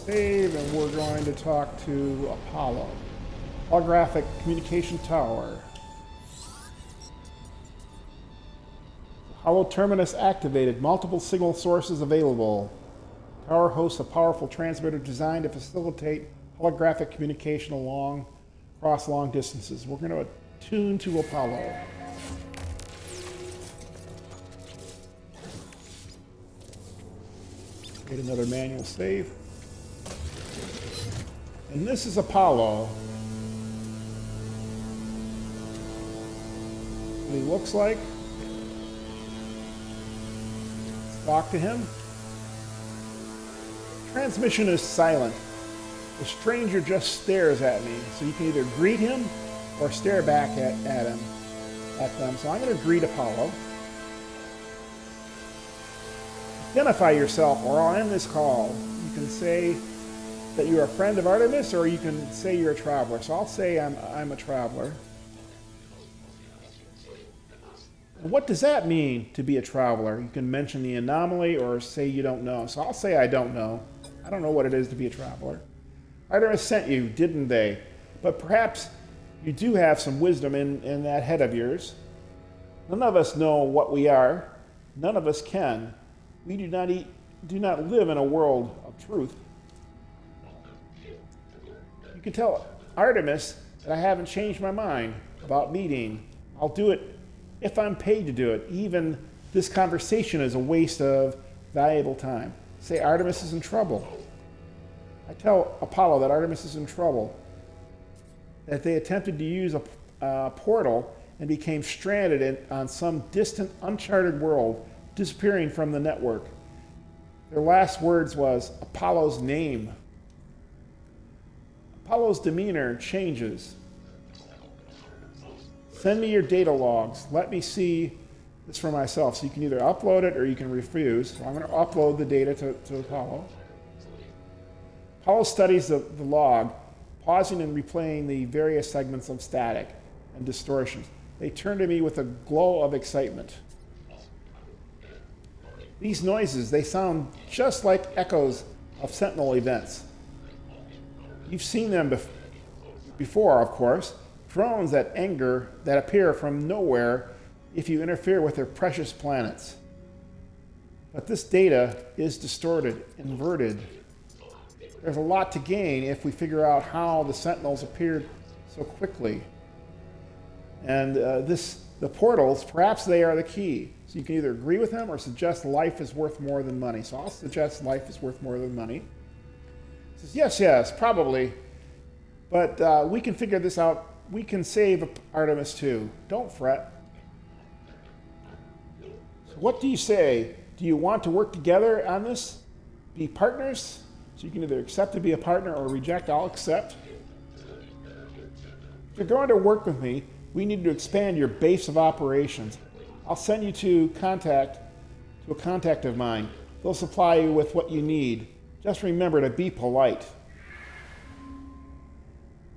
Save, and we're going to talk to Apollo. Holographic communication tower. Holo-Terminus activated. Multiple signal sources available. Tower hosts a powerful transmitter designed to facilitate holographic communication across long distances. We're going to attune to Apollo. Create another manual save. And this is Apollo. What he looks like. Let's talk to him. Transmission is silent. The stranger just stares at me, so you can either greet him or stare back at them. So I'm going to greet Apollo. Identify yourself, or I'll end this call. You can say that you're a friend of Artemis, or you can say you're a traveler. So I'll say I'm a traveler. And what does that mean to be a traveler? You can mention the anomaly or say you don't know. So I'll say I don't know. I don't know what it is to be a traveler. Artemis sent you, didn't they? But perhaps you do have some wisdom in that head of yours. None of us know what we are. None of us can. We do not live in a world of truth. You can tell Artemis that I haven't changed my mind about meeting. I'll do it if I'm paid to do it. Even this conversation is a waste of valuable time. Say Artemis is in trouble. I tell Apollo that Artemis is in trouble, that they attempted to use a portal and became stranded on some distant, uncharted world, disappearing from the network. Their last words was Apollo's name. Apollo's demeanor changes. Send me your data logs. Let me see this for myself. So you can either upload it or you can refuse. So I'm going to upload the data to Apollo. Apollo studies the log, pausing and replaying the various segments of static and distortions. They turn to me with a glow of excitement. These noises, they sound just like echoes of Sentinel events. You've seen them before, of course. Drones that appear from nowhere if you interfere with their precious planets. But this data is distorted, inverted. There's a lot to gain if we figure out how the Sentinels appeared so quickly. And the portals, perhaps they are the key. So you can either agree with them or suggest life is worth more than money. So I'll suggest life is worth more than money. He says, yes, probably. But we can figure this out. We can save Artemis too. Don't fret. So what do you say? Do you want to work together on this? Be partners? So you can either accept to be a partner or reject. I'll accept. If you're going to work with me, we need to expand your base of operations. I'll send you to a contact of mine. They'll supply you with what you need. Just remember to be polite.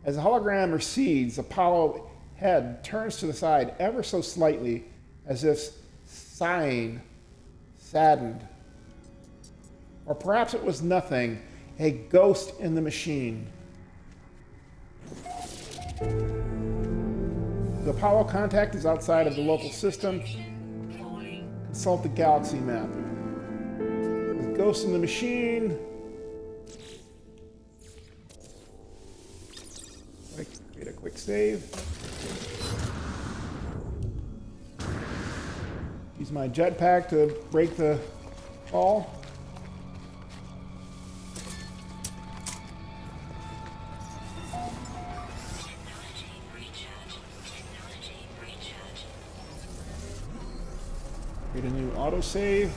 As the hologram recedes, Apollo head turns to the side ever so slightly, as if sighing, saddened. Or perhaps it was nothing, a ghost in the machine. The Apollo contact is outside of the local system. Consult the galaxy map. The ghost in the machine. Create a quick save. Use my jetpack to break the fall. Create a new autosave.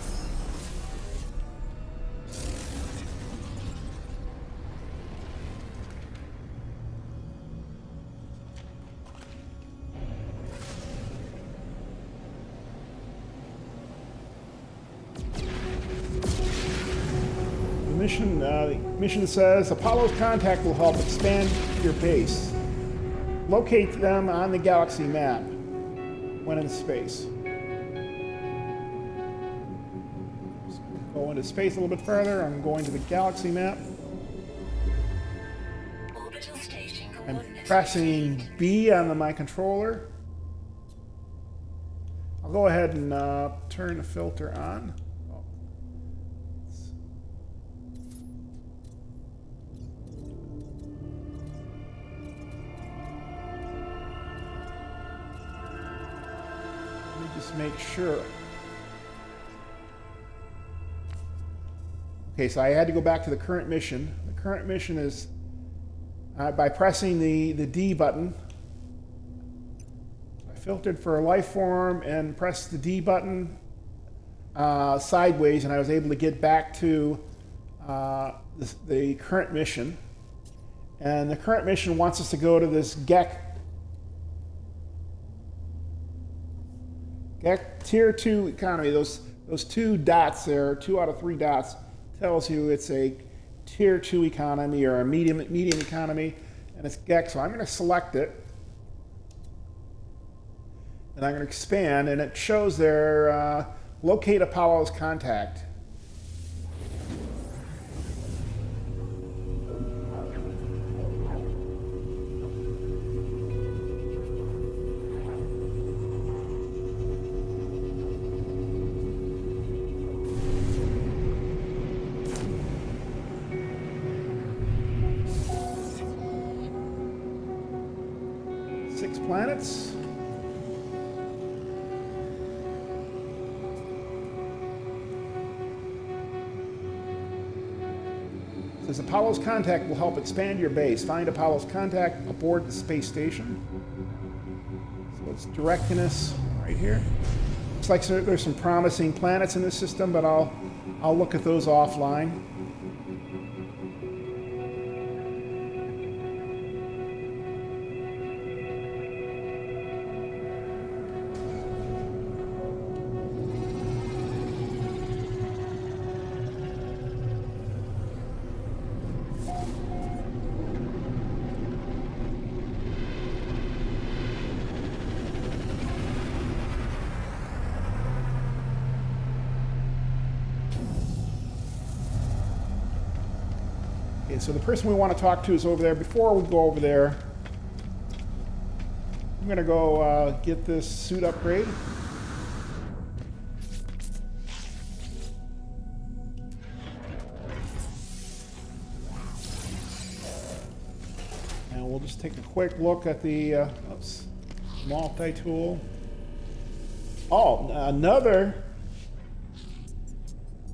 The mission says Apollo's contact will help expand your base. Locate them on the galaxy map when in space. Go into space a little bit further. I'm going to the galaxy map. I'm pressing B on my controller. I'll go ahead and turn the filter on. Just make sure. Okay, so I had to go back to the current mission. The current mission is by pressing the D button. I filtered for a life form and pressed the D button sideways, and I was able to get back to the current mission. And the current mission wants us to go to this GEC Tier 2 economy. Those two dots there, 2 out of 3 dots, tells you it's a Tier 2 economy or a medium economy, and it's GEC. So I'm going to select it, and I'm going to expand, and it shows there locate Apollo's contact. Planets. It says Apollo's contact will help expand your base. Find Apollo's contact aboard the space station. So it's directing us right here. Looks like there's some promising planets in this system, but I'll look at those offline. Okay, so the person we want to talk to is over there. Before we go over there, I'm going to go get this suit upgrade. And we'll just take a quick look at the multi-tool. Oh, another.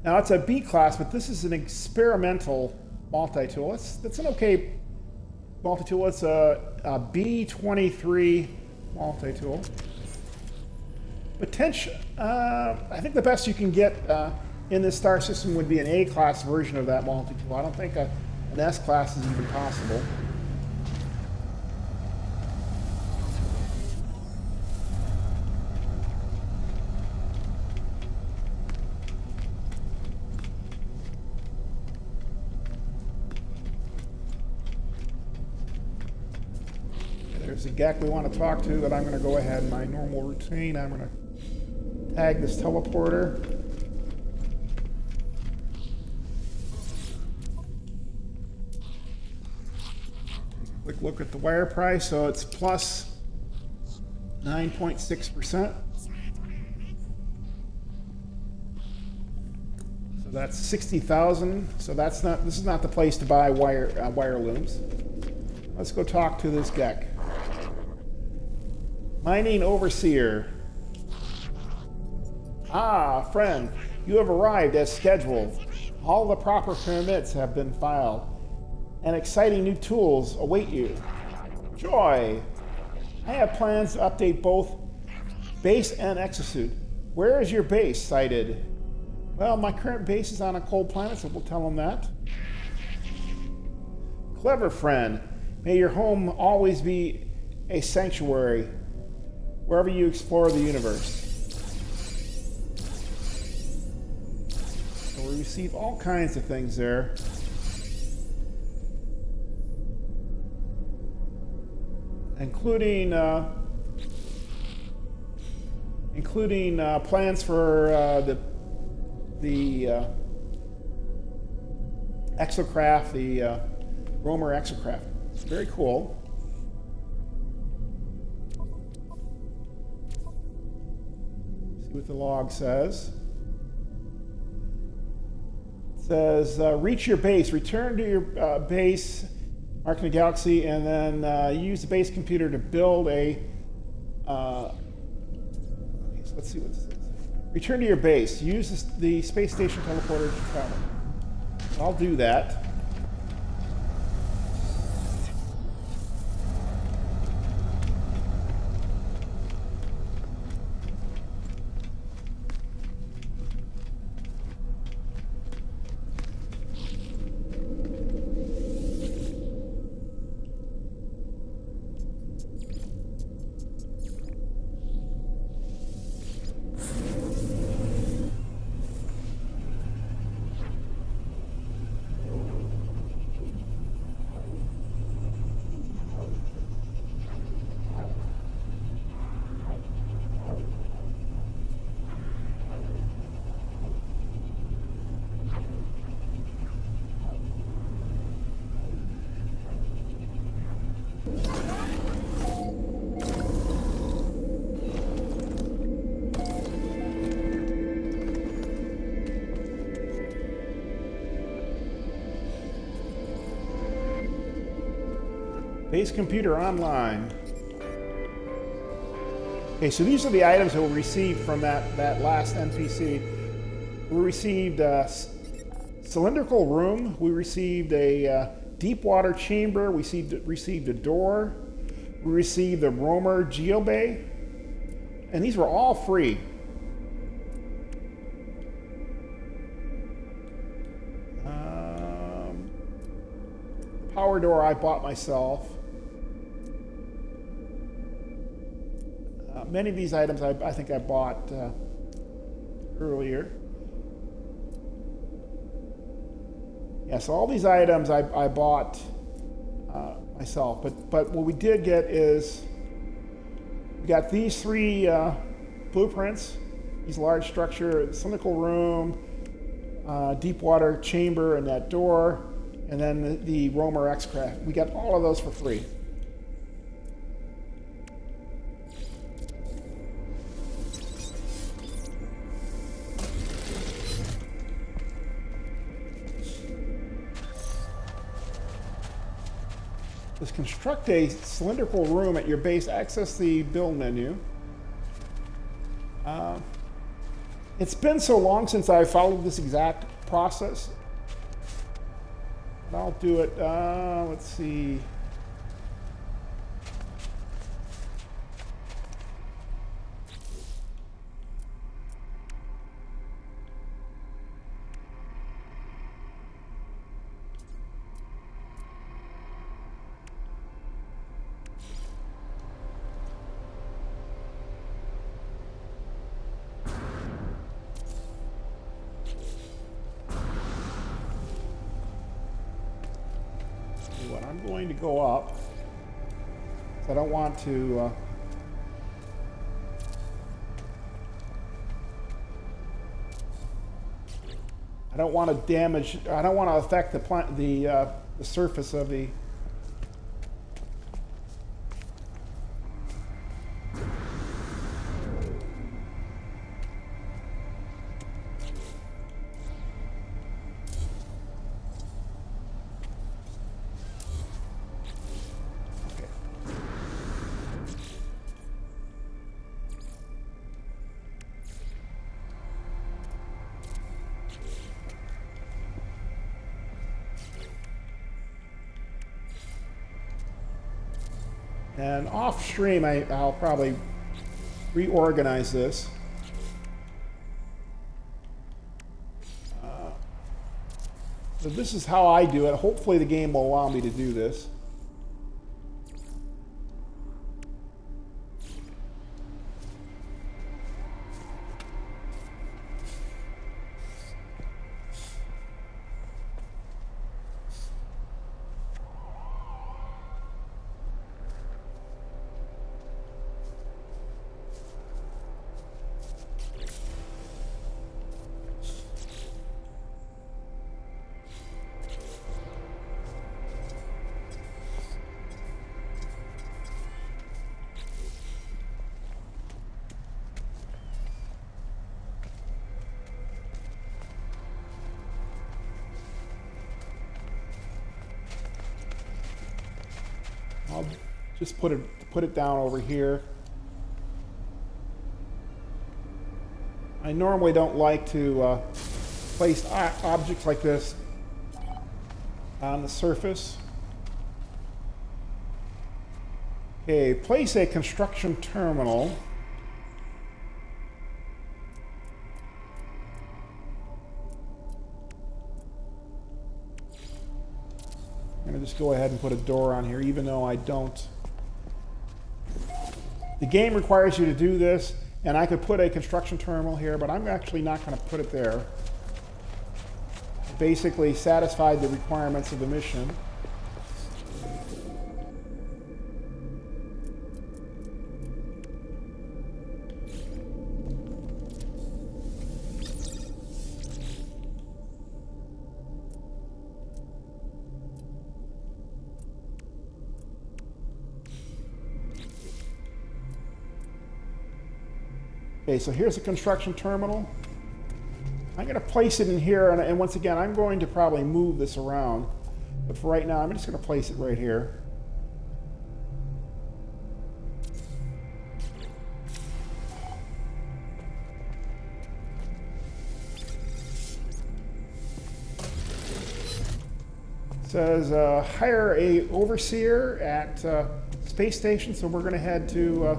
Now it's a B class, but this is an experimental multi-tool. That's an okay multi-tool. It's a B23 multi-tool. Potential. I think the best you can get in this star system would be an A class version of that multi-tool. I don't think an S class is even possible. There's a GEC we want to talk to that I'm going to go ahead in my normal routine. I'm going to tag this teleporter. Quick look at the wire price. So it's plus 9.6%. So that's 60,000. So that's not. This is not the place to buy wire looms. Let's go talk to this GEC. Mining Overseer. Ah, friend, you have arrived as scheduled. All the proper permits have been filed, and exciting new tools await you. Joy! I have plans to update both base and exosuit. Where is your base sited? Well, my current base is on a cold planet, so we'll tell them that. Clever friend, may your home always be a sanctuary wherever you explore the universe. So we receive all kinds of things there. Including plans for the exocraft, the roamer exocraft. It's very cool. See what the log says. It says, reach your base, return to your base, marking the galaxy, and then use the base computer to build a. Okay, so let's see what this is. Return to your base. Use the space station teleporter to travel. I'll do that. Base computer online. Okay, so these are the items that we received from that last NPC. We received a cylindrical room. We received a deep water chamber. We received a door. We received a roamer geobay. And these were all free. Power door I bought myself. Many of these items I think I bought earlier. Yeah, so all these items I bought myself. But what we did get is we got these three blueprints, these large structure, cylindrical room, deep water chamber, and that door. and then the Roamer X-Craft. We got all of those for free. Let's construct a cylindrical room at your base. Access the build menu. It's been so long since I followed this exact process. But I'll do it. Let's see. I'm going to go up. So I don't want to. I don't want to damage. I don't want to affect the surface of the. And off stream, I'll probably reorganize this. So this is how I do it. Hopefully the game will allow me to do this. I'll just put it down over here. I normally don't like to place objects like this on the surface. Okay, place a construction terminal. I'm going to just go ahead and put a door on here, even though I don't. The game requires you to do this, and I could put a construction terminal here, but I'm actually not going to put it there. Basically satisfied the requirements of the mission. Okay, so here's the construction terminal. I'm going to place it in here, and once again, I'm going to probably move this around. But for right now, I'm just going to place it right here. It says hire a overseer at space station, so we're going to head to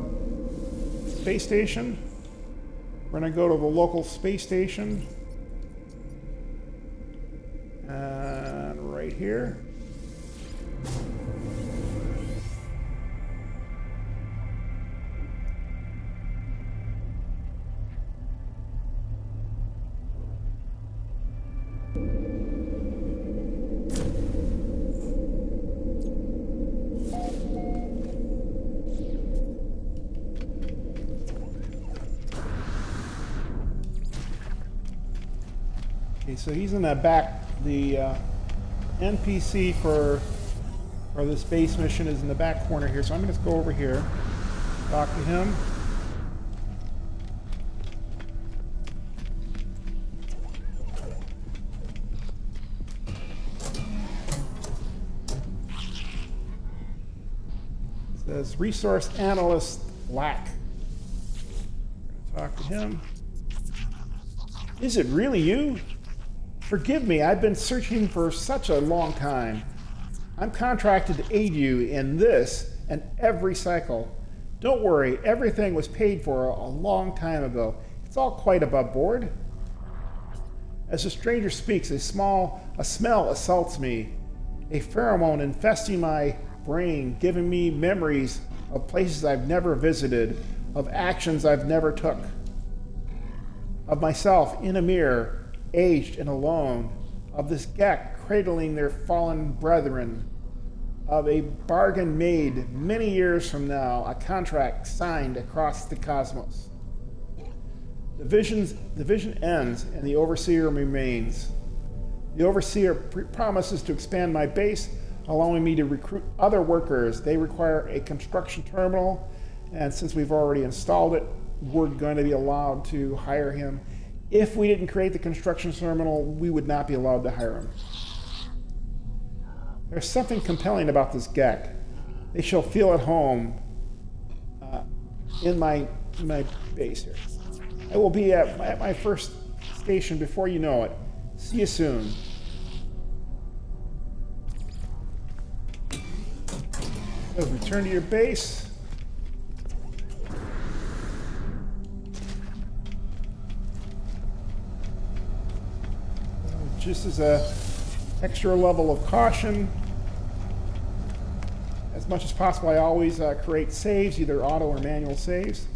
space station. We're going to go to the local space station. And right here. Okay, so he's in the back, the NPC for this base mission is in the back corner here, so I'm going to go over here, talk to him. It says resource analyst lack. Talk to him. Is it really you? Forgive me, I've been searching for such a long time. I'm contracted to aid you in this and every cycle. Don't worry, everything was paid for a long time ago. It's all quite above board. As the stranger speaks, a smell assaults me. A pheromone infesting my brain, giving me memories of places I've never visited, of actions I've never took, of myself in a mirror, aged and alone, of this Gek cradling their fallen brethren, of a bargain made many years from now, a contract signed across the cosmos. The vision ends and the overseer remains. The overseer promises to expand my base, allowing me to recruit other workers. They require a construction terminal, and since we've already installed it, we're going to be allowed to hire him. If we didn't create the construction terminal, we would not be allowed to hire him. There's something compelling about this Gek. They shall feel at home in my base here. I will be at my first station before you know it. See you soon. So return to your base. Just as a extra level of caution, as much as possible, I always create saves, either auto or manual saves.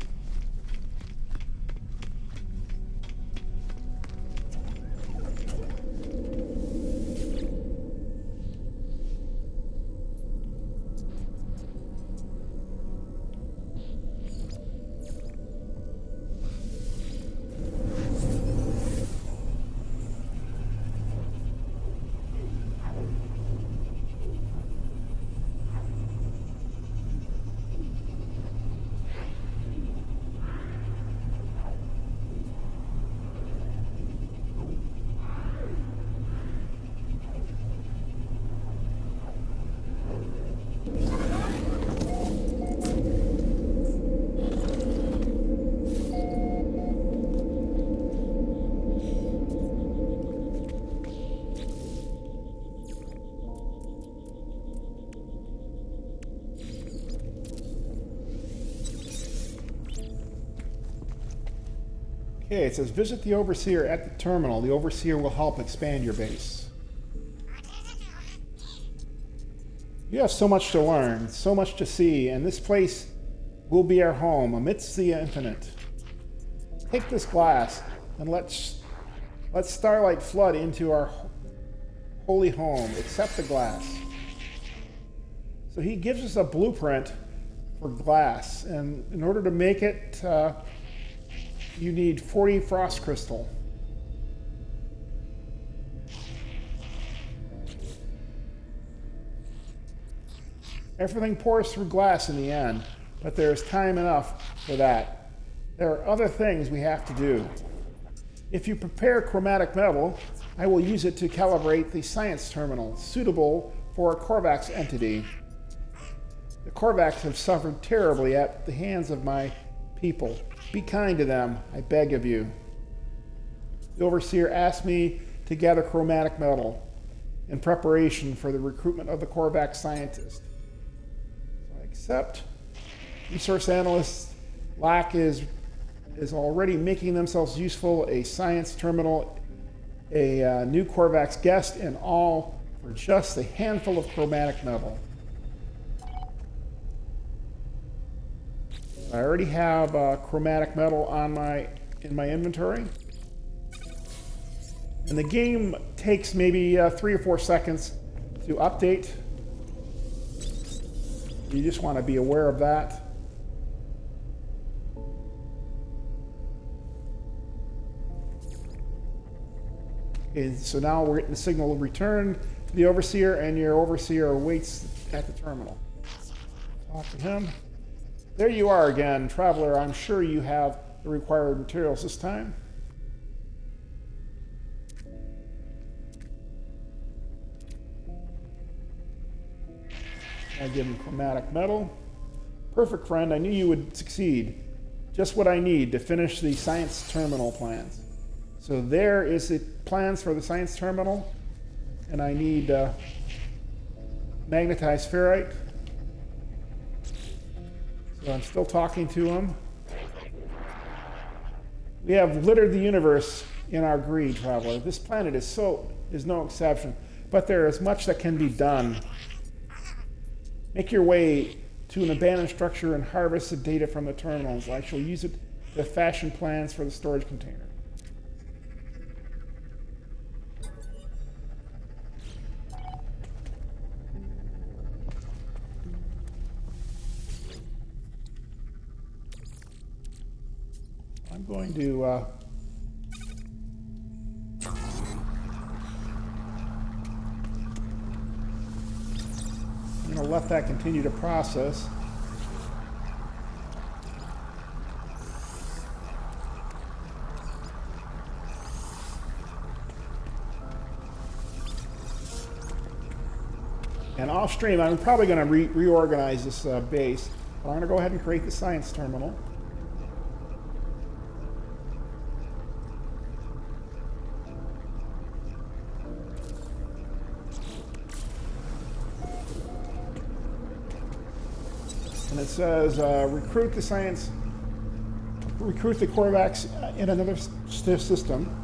Okay, it says visit the overseer at the terminal. The overseer will help expand your base. You have so much to learn, so much to see, and this place will be our home amidst the infinite. Take this glass and let starlight flood into our holy home. Accept the glass. So he gives us a blueprint for glass, and in order to make it, you need 40 frost crystal. Everything pours through glass in the end, but there is time enough for that. There are other things we have to do. If you prepare chromatic metal, I will use it to calibrate the science terminal, suitable for a Korvax entity. The Korvax have suffered terribly at the hands of my people. Be kind to them, I beg of you. The overseer asked me to gather chromatic metal in preparation for the recruitment of the Korvax scientist. So I accept. Resource analyst lack is already making themselves useful. A science terminal, a new Korvax guest, and all for just a handful of chromatic metal. I already have chromatic metal in my inventory, and the game takes maybe 3 or 4 seconds to update. You just want to be aware of that. Okay, so now we're getting the signal of return. the overseer, and your overseer awaits at the terminal. Talk to him. There you are again, traveler. I'm sure you have the required materials this time. I give him chromatic metal. Perfect, friend. I knew you would succeed. Just what I need to finish the science terminal plans. So there is the plans for the science terminal. And I need magnetized ferrite. So I'm still talking to him. We have littered the universe in our greed, traveler. This planet is no exception. But there is much that can be done. Make your way to an abandoned structure and harvest the data from the terminals. I shall use it to fashion plans for the storage container. I'm going to let that continue to process. And off stream, I'm probably going to reorganize this base. But I'm going to go ahead and create the science terminal. And it says recruit the Corvax in another system.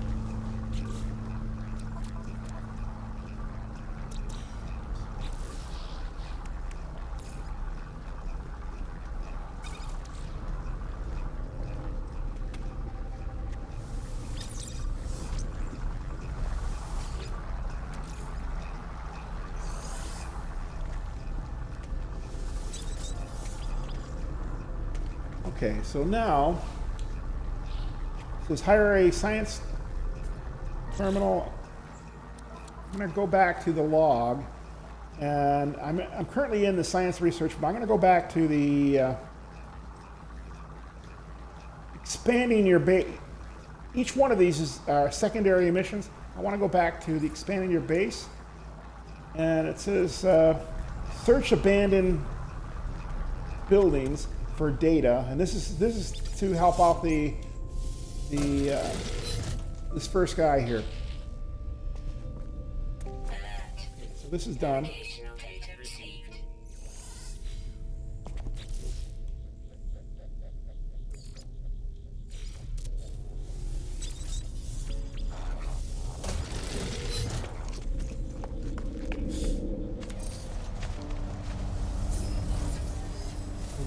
Okay, so now it says hire a science terminal. I'm going to go back to the log, and I'm currently in the science research, but I'm going to go back to the expanding your base. Each one of these are secondary emissions. I want to go back to the expanding your base, and it says search abandoned buildings for data, and this is to help out this first guy here. So this is done. Additional data received.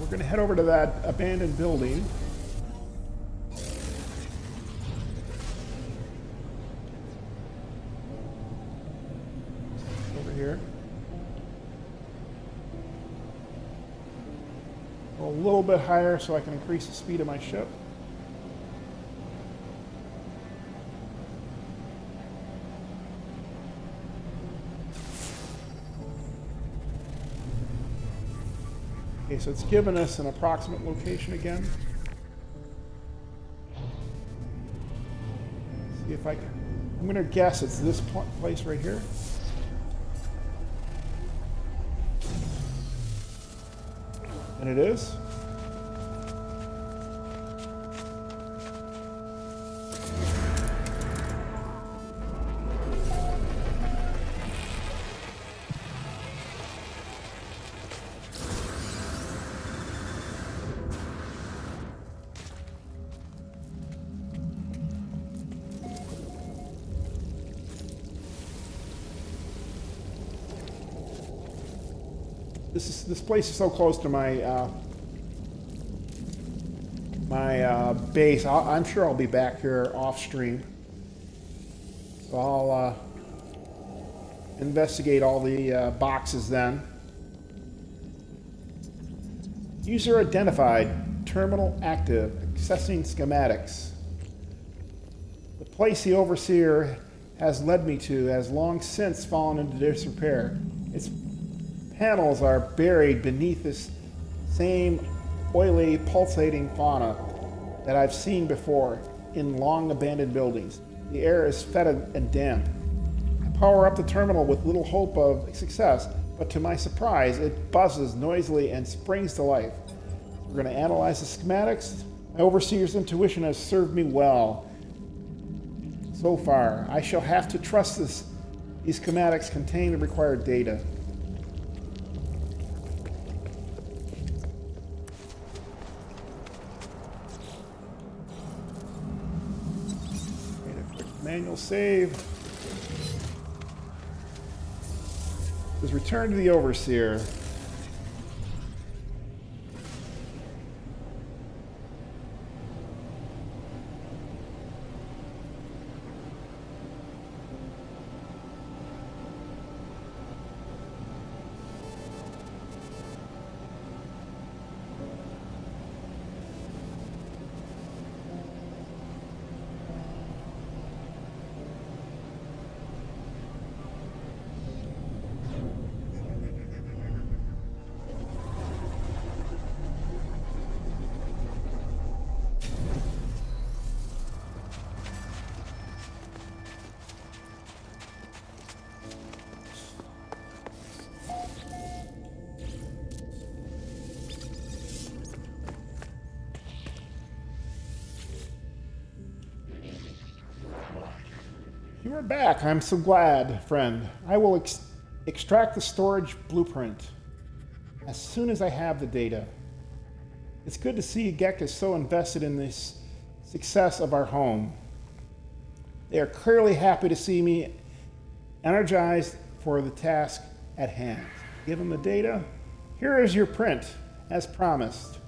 We're going to head over to that abandoned building. Over here. Go a little bit higher so I can increase the speed of my ship. Okay, so it's given us an approximate location again. See if I can. I'm going to guess it's this place right here. And it is. This place is so close to my base. I'm sure I'll be back here off stream. So I'll investigate all the boxes then. User identified. Terminal active. Accessing schematics. The place the overseer has led me to has long since fallen into disrepair. Its panels are buried beneath this same oily, pulsating fauna that I've seen before in long abandoned buildings. The air is fetid and damp. I power up the terminal with little hope of success, but to my surprise, it buzzes noisily and springs to life. We're going to analyze the schematics. My overseer's intuition has served me well so far. I shall have to trust these schematics contain the required data. Manual save. Let's return to the overseer. You are back. I'm so glad, friend. I will extract the storage blueprint as soon as I have the data. It's good to see Gek is so invested in the success of our home. They are clearly happy to see me energized for the task at hand. Give them the data. Here is your print, as promised.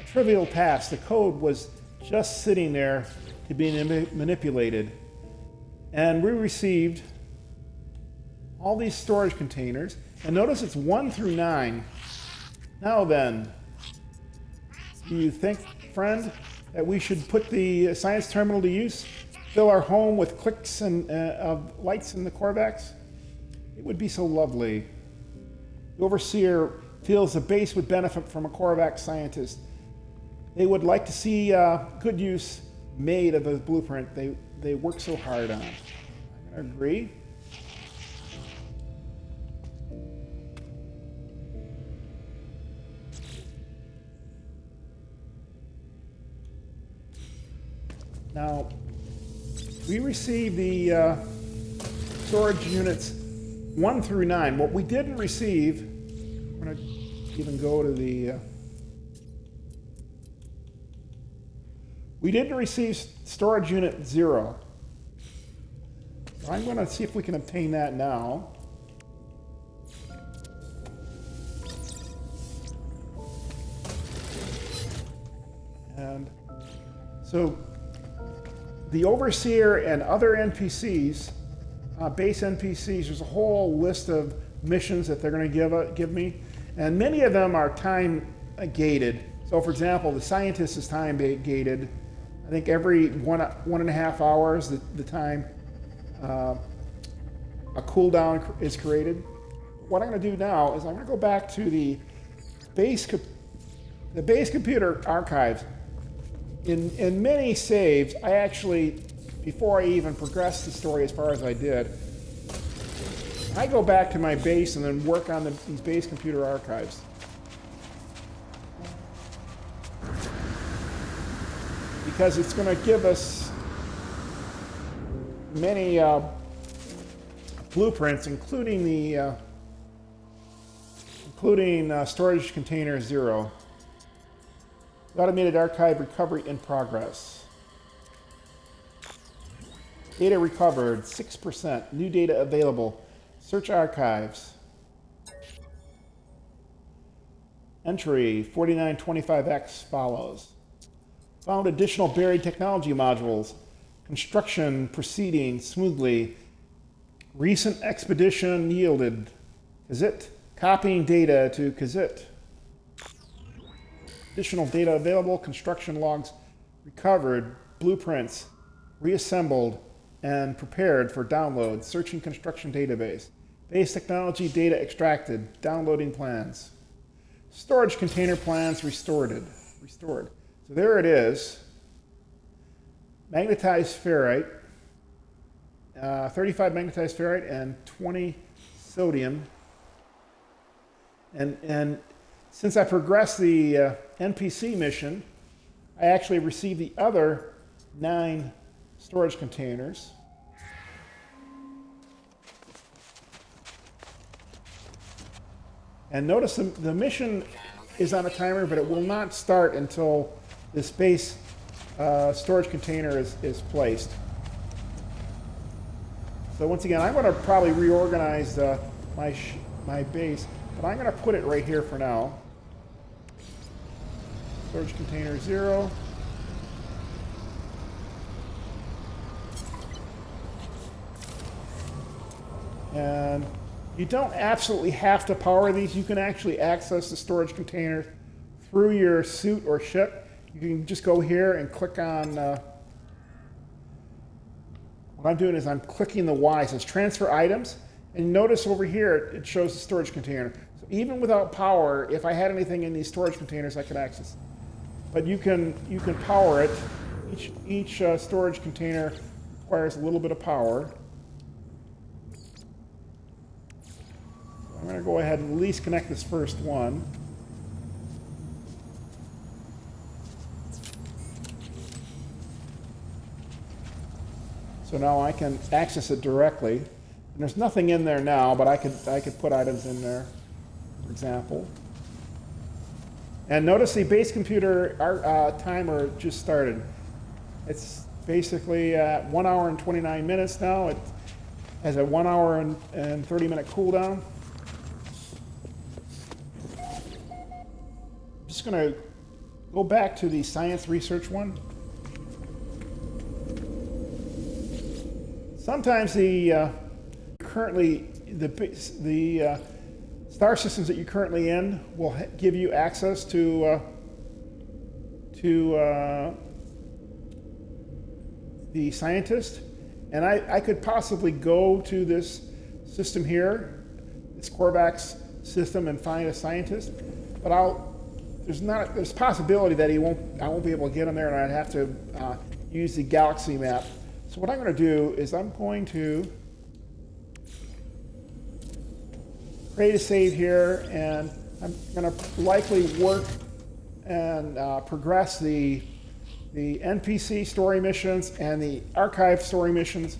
A trivial task. The code was just sitting there to be manipulated. And we received all these storage containers. And notice it's 1 through 9. Now then, do you think, friend, that we should put the science terminal to use? Fill our home with clicks and of lights in the Corvax? It would be so lovely. The overseer feels the base would benefit from a Corvax scientist. They would like to see good use made of the blueprint they work so hard on. I agree. Now, we received the storage units 1 through 9. What we didn't receive, I'm going to even go to the... we didn't receive storage unit 0. So I'm going to see if we can obtain that now. And so the overseer and other NPCs, base NPCs, there's a whole list of missions that they're going to give me, and many of them are time gated. So, for example, the scientist is time gated. I think every 1.5 hours, the time a cooldown is created. What I'm going to do now is I'm going to go back to the base computer archives. In many saves, I actually, before I even progressed the story as far as I did, I go back to my base and then work on these base computer archives. Because it's going to give us many blueprints, including the storage container 0. Automated archive recovery in progress. Data recovered, 6%. New data available. Search archives. Entry 4925X follows. Found additional buried technology modules. Construction proceeding smoothly. Recent expedition yielded. Kazit. Copying data to Kazit. Additional data available. Construction logs recovered. Blueprints reassembled. and prepared for download. Searching construction database. Base technology data extracted. Downloading plans. Storage container plans restored. So there it is. Magnetized ferrite. 35 magnetized ferrite and 20 sodium. And since I progressed the NPC mission, I actually received the other 9 storage containers. And notice the mission is on a timer, but it will not start until this base storage container is placed. So once again, I'm going to probably reorganize my base, but I'm going to put it right here for now. Storage container 0. And you don't absolutely have to power these. You can actually access the storage container through your suit or ship. You can just go here and click on, what I'm doing is I'm clicking the Y, it says transfer items, and notice over here it shows the storage container. So even without power, if I had anything in these storage containers, I could access it. But you can power it. Each storage container requires a little bit of power. I'm going to go ahead and at least connect this first one. So now I can access it directly. And there's nothing in there now, but I could put items in there, for example. And notice the base computer timer just started. It's basically at 1 hour and 29 minutes now. It has a 1 hour and 30 minute cooldown. I'm just going to go back to the science research one. Sometimes the star systems that you're currently in will give you access to the scientist, and I could possibly go to this system here, this Korvax system, and find a scientist, but there's a possibility that I won't be able to get him there, and I'd have to use the galaxy map. So what I'm going to do is I'm going to create a save here, and I'm going to likely work and progress the NPC story missions and the archive story missions,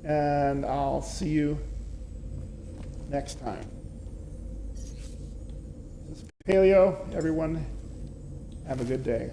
and I'll see you next time. This is Paleo. Everyone, have a good day.